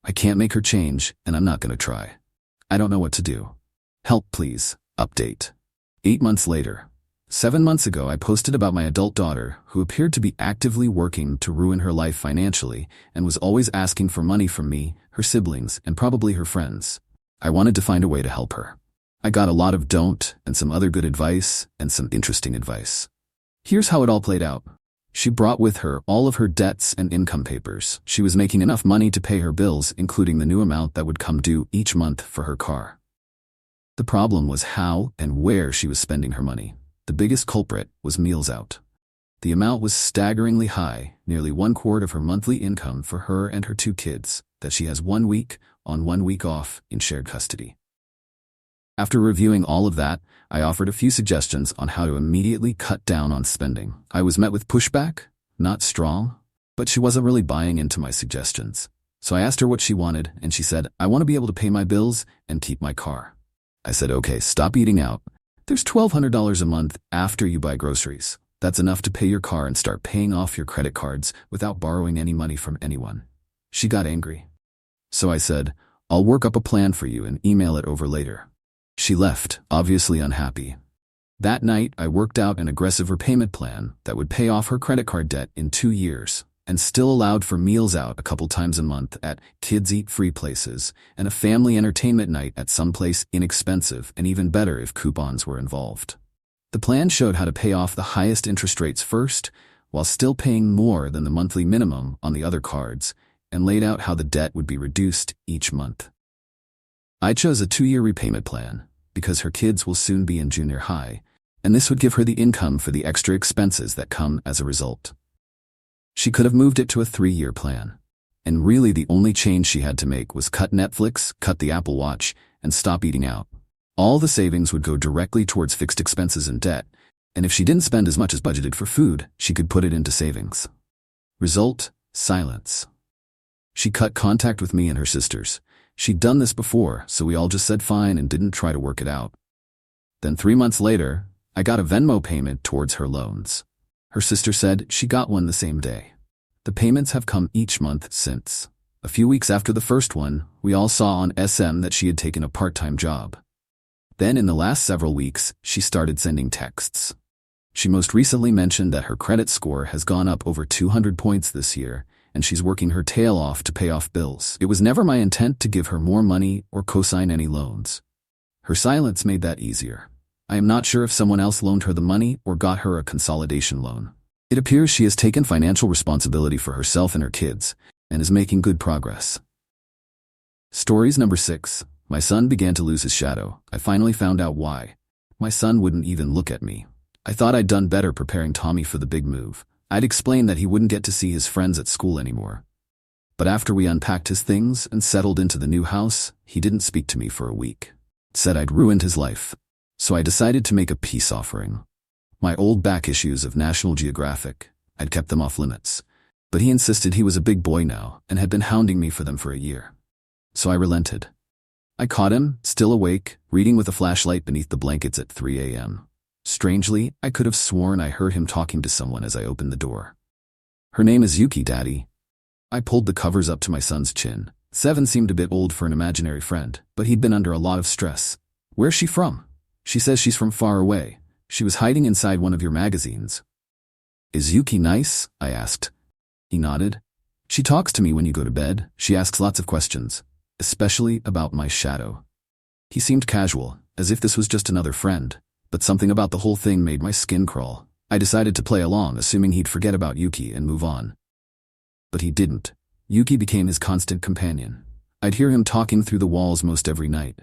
I can't make her change, and I'm not going to try. I don't know what to do. Help, please. Update. 8 months later. 7 months ago, I posted about my adult daughter, who appeared to be actively working to ruin her life financially and was always asking for money from me, her siblings, and probably her friends. I wanted to find a way to help her. I got a lot of don't and some other good advice and some interesting advice. Here's how it all played out. She brought with her all of her debts and income papers. She was making enough money to pay her bills, including the new amount that would come due each month for her car. The problem was how and where she was spending her money. The biggest culprit was meals out. The amount was staggeringly high, nearly 1/4 of her monthly income for her and her 2 kids, that she has 1 week on 1 week off in shared custody. After reviewing all of that, I offered a few suggestions on how to immediately cut down on spending. I was met with pushback, not strong, but she wasn't really buying into my suggestions. So I asked her what she wanted, and she said, "I want to be able to pay my bills and keep my car." I said, "Okay, stop eating out. There's $1,200 a month after you buy groceries. That's enough to pay your car and start paying off your credit cards without borrowing any money from anyone." She got angry. So I said, "I'll work up a plan for you and email it over later." She left, obviously unhappy. That night, I worked out an aggressive repayment plan that would pay off her credit card debt in 2 years and still allowed for meals out a couple times a month at kids-eat-free places and a family entertainment night at some place inexpensive and even better if coupons were involved. The plan showed how to pay off the highest interest rates first while still paying more than the monthly minimum on the other cards, and laid out how the debt would be reduced each month. I chose a 2-year repayment plan because her kids will soon be in junior high, and this would give her the income for the extra expenses that come as a result. She could have moved it to a 3-year plan, and really the only change she had to make was cut Netflix, cut the Apple Watch, and stop eating out. All the savings would go directly towards fixed expenses and debt, and if she didn't spend as much as budgeted for food, she could put it into savings. Result: silence. She cut contact with me and her sisters. She'd done this before, so we all just said fine and didn't try to work it out. Then 3 months later, I got a Venmo payment towards her loans. Her sister said she got one the same day. The payments have come each month since. A few weeks after the first one, we all saw on SM that she had taken a part-time job. Then in the last several weeks, she started sending texts. She most recently mentioned that her credit score has gone up over 200 points this year, and she's working her tail off to pay off bills. It was never my intent to give her more money or co-sign any loans. Her silence made that easier. I am not sure if someone else loaned her the money or got her a consolidation loan. It appears she has taken financial responsibility for herself and her kids, and is making good progress. Stories number 6. My son began to lose his shadow. I finally found out why. My son wouldn't even look at me. I thought I'd done better preparing Tommy for the big move. I'd explained that he wouldn't get to see his friends at school anymore. But after we unpacked his things and settled into the new house, he didn't speak to me for a week. Said I'd ruined his life. So I decided to make a peace offering. My old back issues of National Geographic, I'd kept them off limits. But he insisted he was a big boy now and had been hounding me for them for a year. So I relented. I caught him, still awake, reading with a flashlight beneath the blankets at 3 a.m. Strangely, I could have sworn I heard him talking to someone as I opened the door. Her name is Yuki, Daddy. I pulled the covers up to my son's chin. 7 seemed a bit old for an imaginary friend, but he'd been under a lot of stress. Where's she from? She says she's from far away. She was hiding inside one of your magazines. Is Yuki nice? I asked. He nodded. She talks to me when you go to bed. She asks lots of questions, especially about my shadow. He seemed casual, as if this was just another friend, but something about the whole thing made my skin crawl. I decided to play along, assuming he'd forget about Yuki and move on. But he didn't. Yuki became his constant companion. I'd hear him talking through the walls most every night.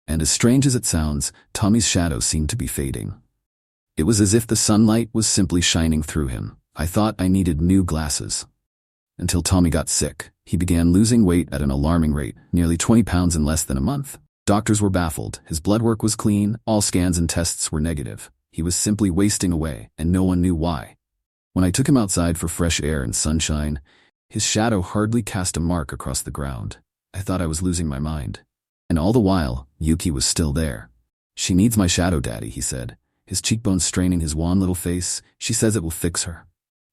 And as strange as it sounds, Tommy's shadow seemed to be fading. It was as if the sunlight was simply shining through him. I thought I needed new glasses. Until Tommy got sick. He began losing weight at an alarming rate, nearly 20 pounds in less than a month. Doctors were baffled. His blood work was clean, all scans and tests were negative. He was simply wasting away, and no one knew why. When I took him outside for fresh air and sunshine, his shadow hardly cast a mark across the ground. I thought I was losing my mind. And all the while, Yuki was still there. She needs my shadow, Daddy, he said, his cheekbones straining his wan little face. She says it will fix her.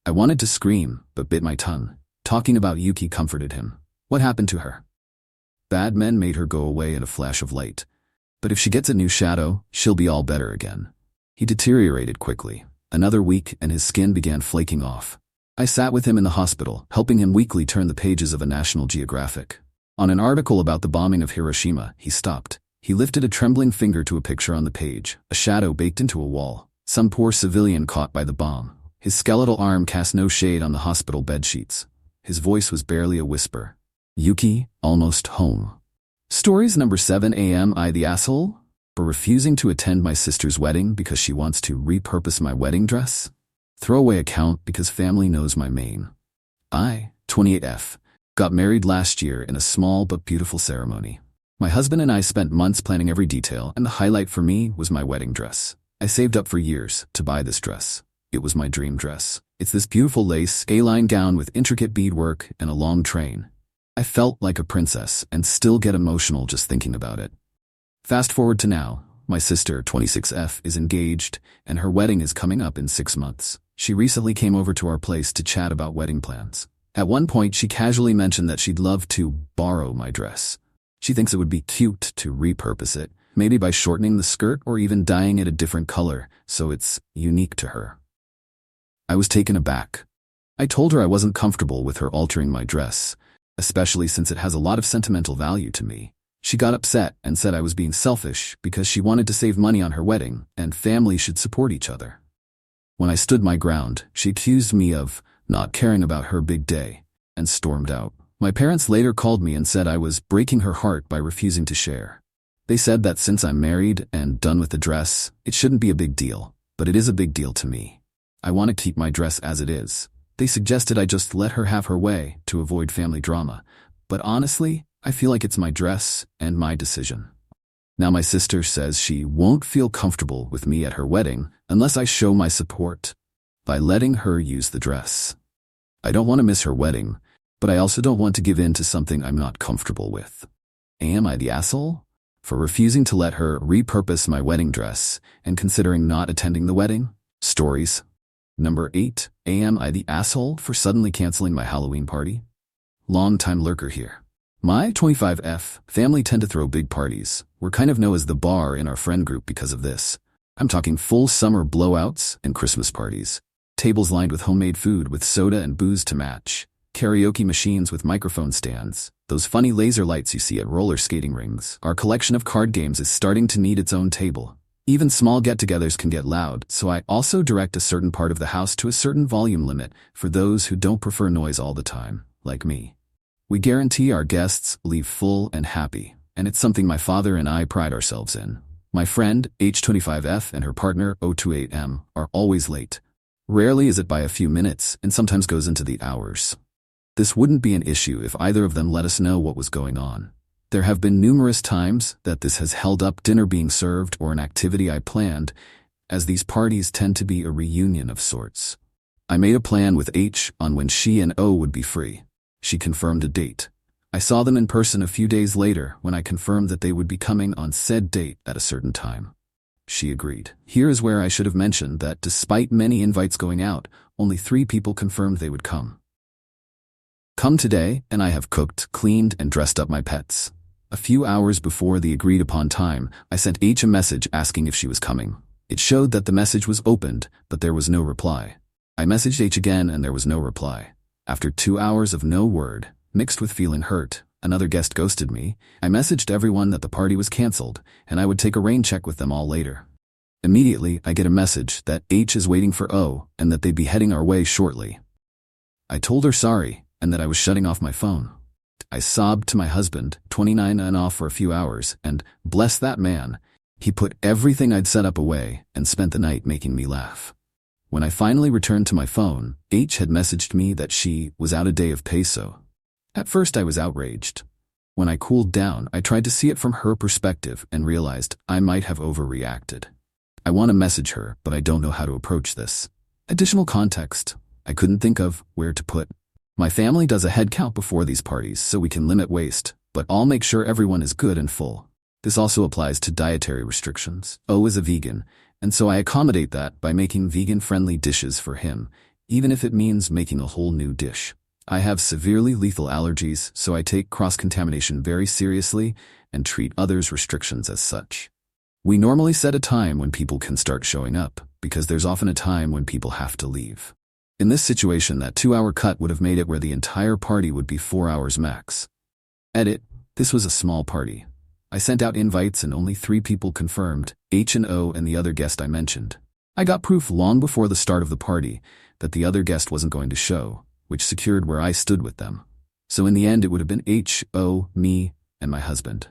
I wanted to scream, but bit my tongue. Talking about Yuki comforted him. What happened to her? Bad men made her go away in a flash of light. But if she gets a new shadow, she'll be all better again. He deteriorated quickly. Another week and his skin began flaking off. I sat with him in the hospital, helping him weekly turn the pages of a National Geographic. On an article about the bombing of Hiroshima, he stopped. He lifted a trembling finger to a picture on the page, a shadow baked into a wall. Some poor civilian caught by the bomb. His skeletal arm cast no shade on the hospital bedsheets. His voice was barely a whisper. Yuki, almost home. Stories number 7. Am I the asshole for refusing to attend my sister's wedding because she wants to repurpose my wedding dress? Throwaway account because family knows my main. I, 28F, got married last year in a small but beautiful ceremony. My husband and I spent months planning every detail, and the highlight for me was my wedding dress. I saved up for years to buy this dress. It was my dream dress. It's this beautiful lace, A-line gown with intricate beadwork and a long train. I felt like a princess and still get emotional just thinking about it. Fast forward to now. My sister, 26F, is engaged, and her wedding is coming up in 6 months. She recently came over to our place to chat about wedding plans. At one point, she casually mentioned that she'd love to borrow my dress. She thinks it would be cute to repurpose it, maybe by shortening the skirt or even dyeing it a different color, so it's unique to her. I was taken aback. I told her I wasn't comfortable with her altering my dress, especially since it has a lot of sentimental value to me. She got upset and said I was being selfish because she wanted to save money on her wedding and family should support each other. When I stood my ground, she accused me of not caring about her big day and stormed out. My parents later called me and said I was breaking her heart by refusing to share. They said that since I'm married and done with the dress, it shouldn't be a big deal, but it is a big deal to me. I want to keep my dress as it is. They suggested I just let her have her way to avoid family drama, but honestly, I feel like it's my dress and my decision. Now my sister says she won't feel comfortable with me at her wedding unless I show my support by letting her use the dress. I don't want to miss her wedding, but I also don't want to give in to something I'm not comfortable with. Am I the asshole for refusing to let her repurpose my wedding dress and considering not attending the wedding? Stories number 8. Am I the asshole for suddenly canceling my Halloween party? Long-time lurker here. My 25F family tend to throw big parties. We're kind of known as the bar in our friend group because of this. I'm talking full summer blowouts and Christmas parties. Tables lined with homemade food with soda and booze to match. Karaoke machines with microphone stands. Those funny laser lights you see at roller skating rings. Our collection of card games is starting to need its own table. Even small get-togethers can get loud, so I also direct a certain part of the house to a certain volume limit for those who don't prefer noise all the time, like me. We guarantee our guests leave full and happy, and it's something my father and I pride ourselves in. My friend, H25F, and her partner, O28M, are always late. Rarely is it by a few minutes, and sometimes goes into the hours. This wouldn't be an issue if either of them let us know what was going on. There have been numerous times that this has held up dinner being served or an activity I planned, as these parties tend to be a reunion of sorts. I made a plan with H on when she and O would be free. She confirmed a date. I saw them in person a few days later when I confirmed that they would be coming on said date at a certain time. She agreed. Here is where I should have mentioned that despite many invites going out, only 3 people confirmed they would come. Come today, and I have cooked, cleaned, and dressed up my pets. A few hours before the agreed upon time, I sent H a message asking if she was coming. It showed that the message was opened, but there was no reply. I messaged H again and there was no reply. After 2 hours of no word, mixed with feeling hurt, another guest ghosted me. I messaged everyone that the party was cancelled, and I would take a rain check with them all later. Immediately, I get a message that H is waiting for O and that they'd be heading our way shortly. I told her sorry and that I was shutting off my phone. I sobbed to my husband, 29 and off for a few hours, and bless that man, he put everything I'd set up away and spent the night making me laugh. When I finally returned to my phone, H had messaged me that she was out a day of peso. At first I was outraged. When I cooled down, I tried to see it from her perspective and realized I might have overreacted. I want to message her, but I don't know how to approach this. Additional context. I couldn't think of where to put. My family does a head count before these parties so we can limit waste, but I'll make sure everyone is good and full. This also applies to dietary restrictions. O is a vegan, and so I accommodate that by making vegan-friendly dishes for him, even if it means making a whole new dish. I have severely lethal allergies, so I take cross-contamination very seriously and treat others' restrictions as such. We normally set a time when people can start showing up, because there's often a time when people have to leave. In this situation, that 2-hour cut would have made it where the entire party would be 4 hours max. Edit. This was a small party. I sent out invites and only 3 people confirmed, H and O and the other guest I mentioned. I got proof long before the start of the party that the other guest wasn't going to show, which secured where I stood with them. So in the end it would have been H, O, me, and my husband.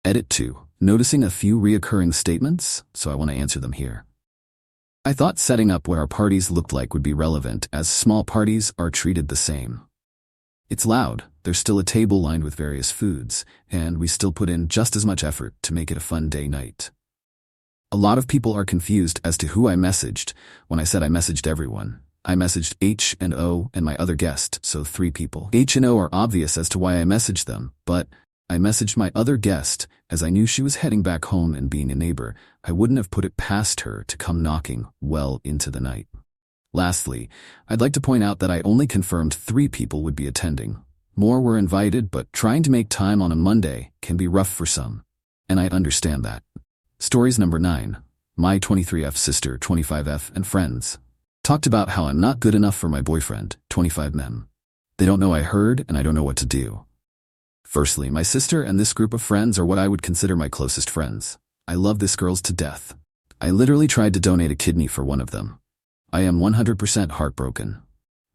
Edit 2. Noticing a few reoccurring statements, so I want to answer them here. I thought setting up what our parties looked like would be relevant, as small parties are treated the same. It's loud, there's still a table lined with various foods, and we still put in just as much effort to make it a fun day night. A lot of people are confused as to who I messaged when I said I messaged everyone. I messaged H and O and my other guest, so 3 people. H and O are obvious as to why I messaged them, but I messaged my other guest as I knew she was heading back home, and being a neighbor, I wouldn't have put it past her to come knocking well into the night. Lastly, I'd like to point out that I only confirmed 3 people would be attending. More were invited, but trying to make time on a Monday can be rough for some, and I understand that. Stories number 9. My 23F sister, 25F, and friends talked about how I'm not good enough for my boyfriend, 25M. They don't know I heard, and I don't know what to do. Firstly, my sister and this group of friends are what I would consider my closest friends. I love this girls to death. I literally tried to donate a kidney for one of them. I am 100% heartbroken.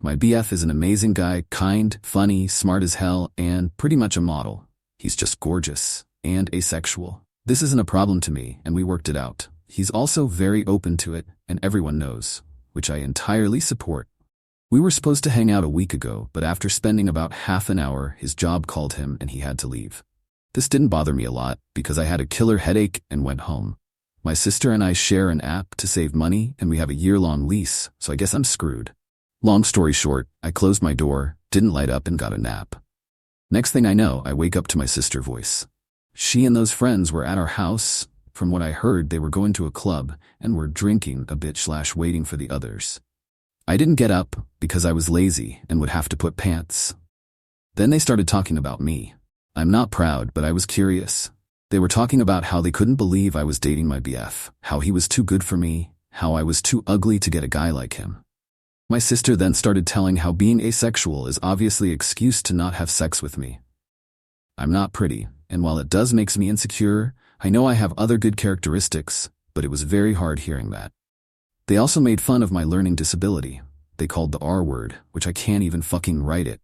My BF is an amazing guy, kind, funny, smart as hell, and pretty much a model. He's just gorgeous and asexual. This isn't a problem to me, and we worked it out. He's also very open to it, and everyone knows, which I entirely support. We were supposed to hang out a week ago, but after spending about half an hour, his job called him and he had to leave. This didn't bother me a lot because I had a killer headache and went home. My sister and I share an app to save money, and we have a year-long lease, so I guess I'm screwed. Long story short, I closed my door, didn't light up, and got a nap. Next thing I know, I wake up to my sister's voice. She and those friends were at our house. From what I heard, they were going to a club and were drinking a bit / waiting for the others. I didn't get up because I was lazy and would have to put pants. Then they started talking about me. I'm not proud, but I was curious. They were talking about how they couldn't believe I was dating my BF, how he was too good for me, how I was too ugly to get a guy like him. My sister then started telling how being asexual is obviously an excuse to not have sex with me. I'm not pretty, and while it does makes me insecure, I know I have other good characteristics, but it was very hard hearing that. They also made fun of my learning disability. They called the R word, which I can't even fucking write it.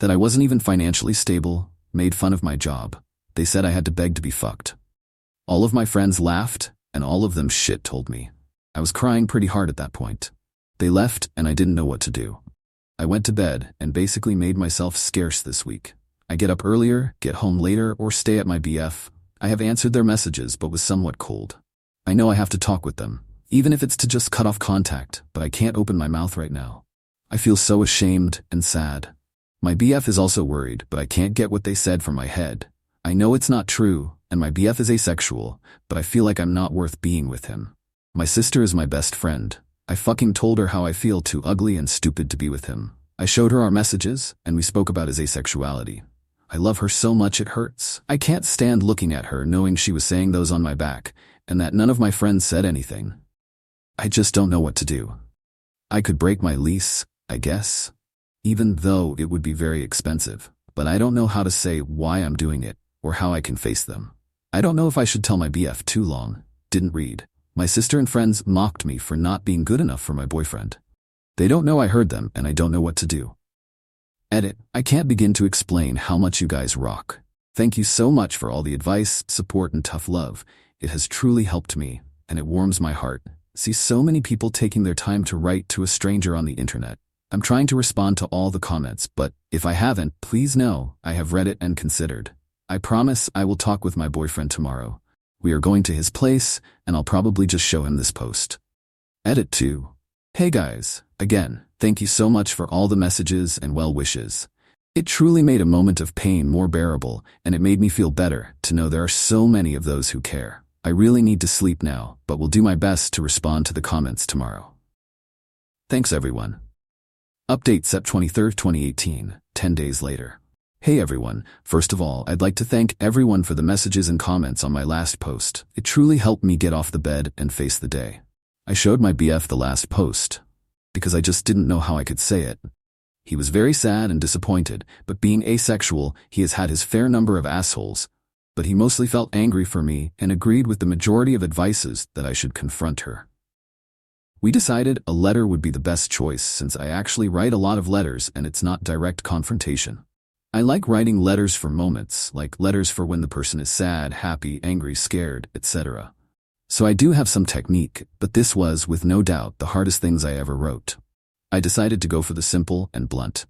That I wasn't even financially stable, made fun of my job. They said I had to beg to be fucked. All of my friends laughed, and all of them shit-told me. I was crying pretty hard at that point. They left, and I didn't know what to do. I went to bed and basically made myself scarce this week. I get up earlier, get home later, or stay at my BF. I have answered their messages but was somewhat cold. I know I have to talk with them, even if it's to just cut off contact, but I can't open my mouth right now. I feel so ashamed and sad. My BF is also worried, but I can't get what they said from my head. I know it's not true, and my BF is asexual, but I feel like I'm not worth being with him. My sister is my best friend. I fucking told her how I feel too ugly and stupid to be with him. I showed her our messages, and we spoke about his asexuality. I love her so much it hurts. I can't stand looking at her knowing she was saying those on my back, and that none of my friends said anything. I just don't know what to do. I could break my lease, I guess, even though it would be very expensive, but I don't know how to say why I'm doing it, or how I can face them. I don't know if I should tell my BF too long. Didn't read. My sister and friends mocked me for not being good enough for my boyfriend. They don't know I heard them, and I don't know what to do. Edit. I can't begin to explain how much you guys rock. Thank you so much for all the advice, support, and tough love. It has truly helped me, and it warms my heart. See so many people taking their time to write to a stranger on the internet. I'm trying to respond to all the comments, but if I haven't, please know I have read it and considered. I promise I will talk with my boyfriend tomorrow. We are going to his place, and I'll probably just show him this post. Edit 2. Hey guys, again, thank you so much for all the messages and well wishes. It truly made a moment of pain more bearable, and it made me feel better to know there are so many of those who care. I really need to sleep now, but will do my best to respond to the comments tomorrow. Thanks everyone. Update Sept 23, 2018, 10 days later. Hey everyone, first of all, I'd like to thank everyone for the messages and comments on my last post. It truly helped me get off the bed and face the day. I showed my BF the last post, because I just didn't know how I could say it. He was very sad and disappointed, but being asexual, he has had his fair number of assholes, but he mostly felt angry for me and agreed with the majority of advices that I should confront her. We decided a letter would be the best choice since I actually write a lot of letters and it's not direct confrontation. I like writing letters for moments, like letters for when the person is sad, happy, angry, scared, etc. So I do have some technique, but this was, with no doubt, the hardest things I ever wrote. I decided to go for the simple and blunt.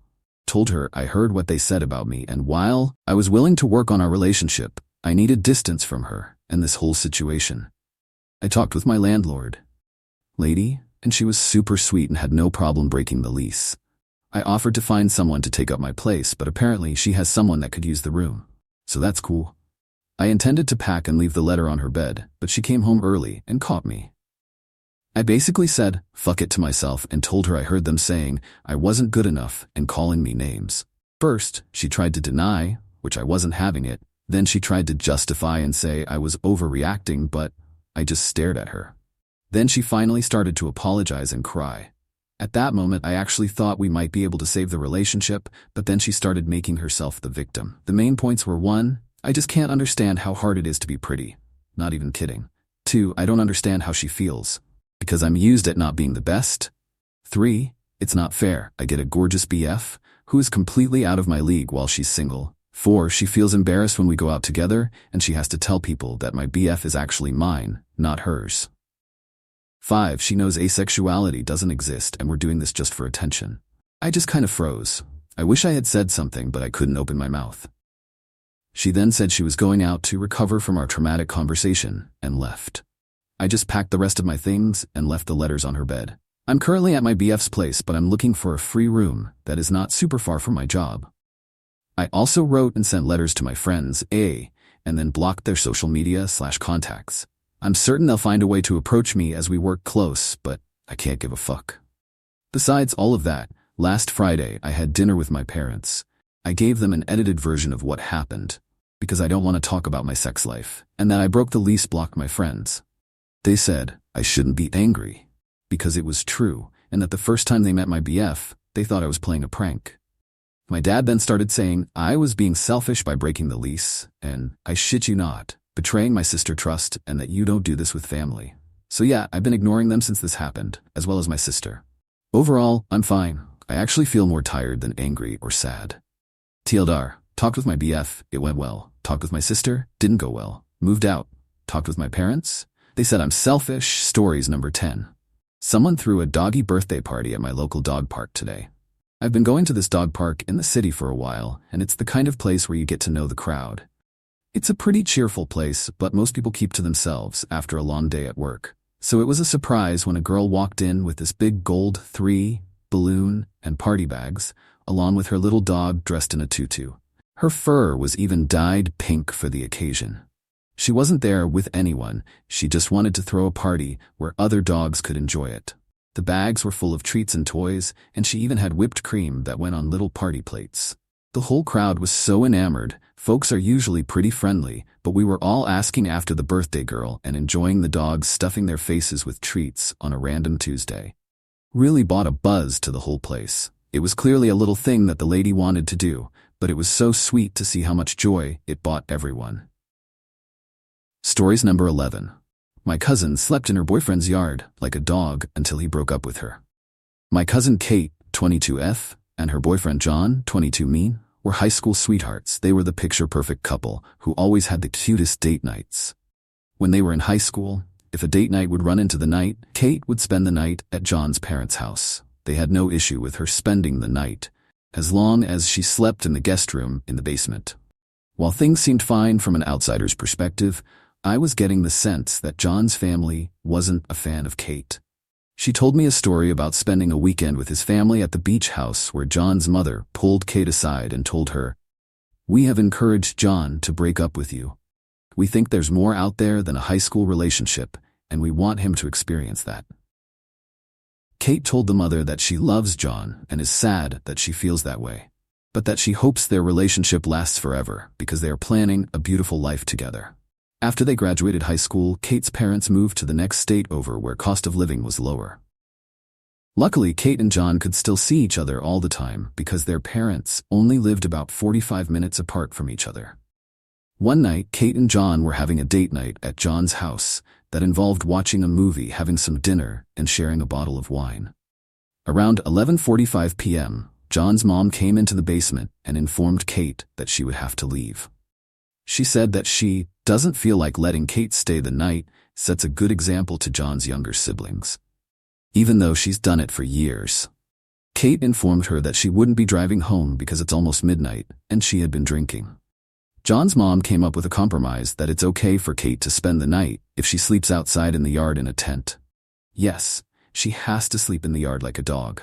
Told her I heard what they said about me, and while I was willing to work on our relationship, I needed distance from her and this whole situation. I talked with my landlord, lady, and she was super sweet and had no problem breaking the lease. I offered to find someone to take up my place, but apparently she has someone that could use the room. So that's cool. I intended to pack and leave the letter on her bed, but she came home early and caught me. I basically said, fuck it to myself and told her I heard them saying I wasn't good enough and calling me names. First, she tried to deny, which I wasn't having it. Then she tried to justify and say I was overreacting, but I just stared at her. Then she finally started to apologize and cry. At that moment, I actually thought we might be able to save the relationship, but then she started making herself the victim. The main points were 1, I just can't understand how hard it is to be pretty. Not even kidding. 2, I don't understand how she feels, because I'm used at not being the best. 3, it's not fair. I get a gorgeous BF, who is completely out of my league while she's single. 4, she feels embarrassed when we go out together, and she has to tell people that my BF is actually mine, not hers. 5, she knows asexuality doesn't exist and we're doing this just for attention. I just kind of froze. I wish I had said something, but I couldn't open my mouth. She then said she was going out to recover from our traumatic conversation and left. I just packed the rest of my things and left the letters on her bed. I'm currently at my BF's place, but I'm looking for a free room that is not super far from my job. I also wrote and sent letters to my friends, and then blocked their social media/contacts. I'm certain they'll find a way to approach me as we work close, but I can't give a fuck. Besides all of that, last Friday I had dinner with my parents. I gave them an edited version of what happened, because I don't want to talk about my sex life, and that I broke the lease blocked my friends. They said I shouldn't be angry, because it was true, and that the first time they met my BF, they thought I was playing a prank. My dad then started saying I was being selfish by breaking the lease, and, I shit you not, betraying my sister trust, and that you don't do this with family. So yeah, I've been ignoring them since this happened, as well as my sister. Overall, I'm fine. I actually feel more tired than angry or sad. TLDR, talked with my BF, it went well. Talked with my sister, didn't go well. Moved out. Talked with my parents, they said I'm selfish. Stories number 10. Someone threw a doggy birthday party at my local dog park today. I've been going to this dog park in the city for a while, and it's the kind of place where you get to know the crowd. It's a pretty cheerful place, but most people keep to themselves after a long day at work. So it was a surprise when a girl walked in with this big gold 3 balloon and party bags, along with her little dog dressed in a tutu. Her fur was even dyed pink for the occasion. She wasn't there with anyone, she just wanted to throw a party where other dogs could enjoy it. The bags were full of treats and toys, and she even had whipped cream that went on little party plates. The whole crowd was so enamored. Folks are usually pretty friendly, but we were all asking after the birthday girl and enjoying the dogs stuffing their faces with treats on a random Tuesday. Really brought a buzz to the whole place. It was clearly a little thing that the lady wanted to do, but it was so sweet to see how much joy it brought everyone. Stories number 11. My cousin slept in her boyfriend's yard like a dog until he broke up with her. My cousin Kate, 22F, and her boyfriend John, 22 were high school sweethearts. They were the picture-perfect couple who always had the cutest date nights. When they were in high school, if a date night would run into the night, Kate would spend the night at John's parents' house. They had no issue with her spending the night, as long as she slept in the guest room in the basement. While things seemed fine from an outsider's perspective, I was getting the sense that John's family wasn't a fan of Kate. She told me a story about spending a weekend with his family at the beach house where John's mother pulled Kate aside and told her, "We have encouraged John to break up with you. We think there's more out there than a high school relationship, and we want him to experience that." Kate told the mother that she loves John and is sad that she feels that way, but that she hopes their relationship lasts forever because they are planning a beautiful life together. After they graduated high school, Kate's parents moved to the next state over where cost of living was lower. Luckily, Kate and John could still see each other all the time because their parents only lived about 45 minutes apart from each other. One night, Kate and John were having a date night at John's house that involved watching a movie, having some dinner, and sharing a bottle of wine. Around 11:45 p.m., John's mom came into the basement and informed Kate that she would have to leave. She said that she doesn't feel like letting Kate stay the night sets a good example to John's younger siblings, even though she's done it for years. Kate informed her that she wouldn't be driving home because it's almost midnight and she had been drinking. John's mom came up with a compromise that it's okay for Kate to spend the night if she sleeps outside in the yard in a tent. Yes, she has to sleep in the yard like a dog.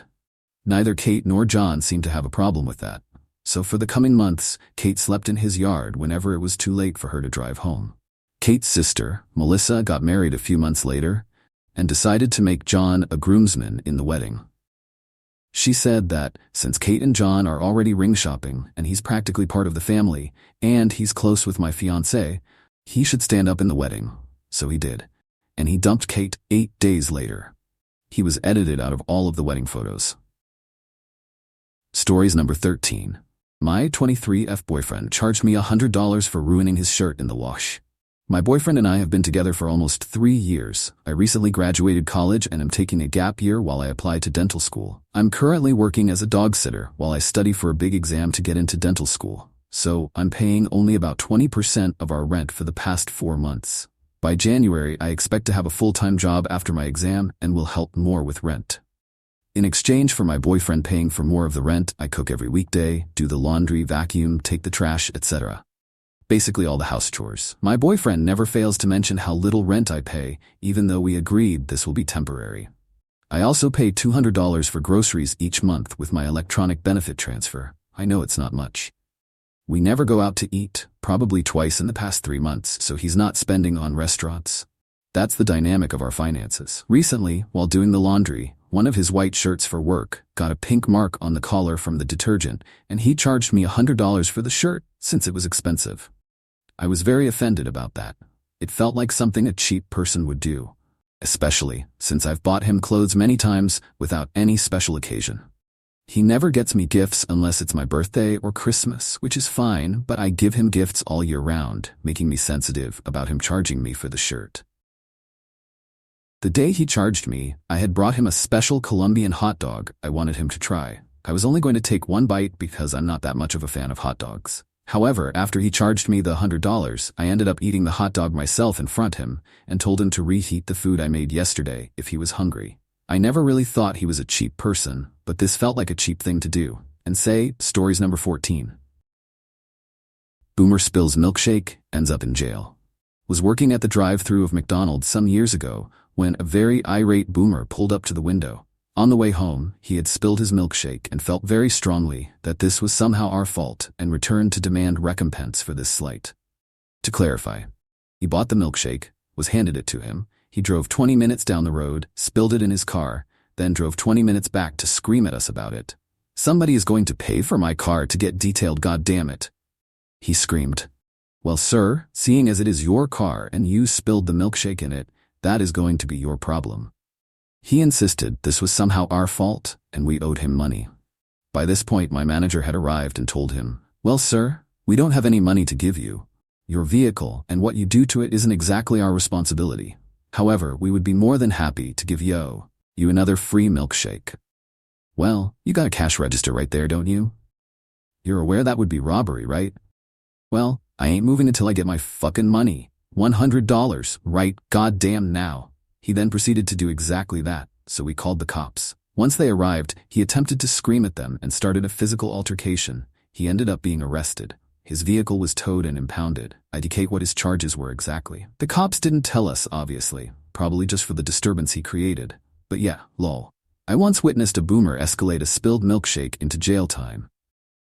Neither Kate nor John seemed to have a problem with that. So for the coming months, Kate slept in his yard whenever it was too late for her to drive home. Kate's sister, Melissa, got married a few months later and decided to make John a groomsman in the wedding. She said that since Kate and John are already ring shopping and he's practically part of the family and he's close with my fiancé, he should stand up in the wedding. So he did. And he dumped Kate 8 days later. He was edited out of all of the wedding photos. Stories number 13. My 23F boyfriend charged me $100 for ruining his shirt in the wash. My boyfriend and I have been together for almost 3 years. I recently graduated college and am taking a gap year while I apply to dental school. I'm currently working as a dog sitter while I study for a big exam to get into dental school. So I'm paying only about 20% of our rent for the past 4 months. By January, I expect to have a full-time job after my exam and will help more with rent. In exchange for my boyfriend paying for more of the rent, I cook every weekday, do the laundry, vacuum, take the trash, etc. Basically all the house chores. My boyfriend never fails to mention how little rent I pay, even though we agreed this will be temporary. I also pay $200 for groceries each month with my electronic benefit transfer. I know it's not much. We never go out to eat, probably twice in the past 3 months, so he's not spending on restaurants. That's the dynamic of our finances. Recently, while doing the laundry, one of his white shirts for work got a pink mark on the collar from the detergent, and he charged me $100 for the shirt since it was expensive. I was very offended about that. It felt like something a cheap person would do, especially since I've bought him clothes many times without any special occasion. He never gets me gifts unless it's my birthday or Christmas, which is fine, but I give him gifts all year round, making me sensitive about him charging me for the shirt. The day he charged me, I had brought him a special Colombian hot dog I wanted him to try. I was only going to take 1 bite because I'm not that much of a fan of hot dogs. However, after he charged me the $100, I ended up eating the hot dog myself in front of him and told him to reheat the food I made yesterday if he was hungry. I never really thought he was a cheap person, but this felt like a cheap thing to do. And say, stories number 14. Boomer spills milkshake, ends up in jail. Was working at the drive-thru of McDonald's some years ago when a very irate boomer pulled up to the window. On the way home, he had spilled his milkshake and felt very strongly that this was somehow our fault and returned to demand recompense for this slight. To clarify, he bought the milkshake, was handed it to him, he drove 20 minutes down the road, spilled it in his car, then drove 20 minutes back to scream at us about it. "Somebody is going to pay for my car to get detailed, goddammit," he screamed. "Well, sir, seeing as it is your car and you spilled the milkshake in it, that is going to be your problem." He insisted this was somehow our fault and we owed him money. By this point, my manager had arrived and told him, "Well, sir, we don't have any money to give you. Your vehicle and what you do to it isn't exactly our responsibility. However, we would be more than happy to give you another free milkshake." Well, you got a cash register right there, don't you? You're aware that would be robbery, right? Well, I ain't moving until I get my fucking money. $100, right goddamn now. He then proceeded to do exactly that, so we called the cops. Once they arrived, he attempted to scream at them and started a physical altercation. He ended up being arrested. His vehicle was towed and impounded. I indicate what his charges were exactly. The cops didn't tell us, obviously, probably just for the disturbance he created. But yeah, lol. I once witnessed a boomer escalate a spilled milkshake into jail time.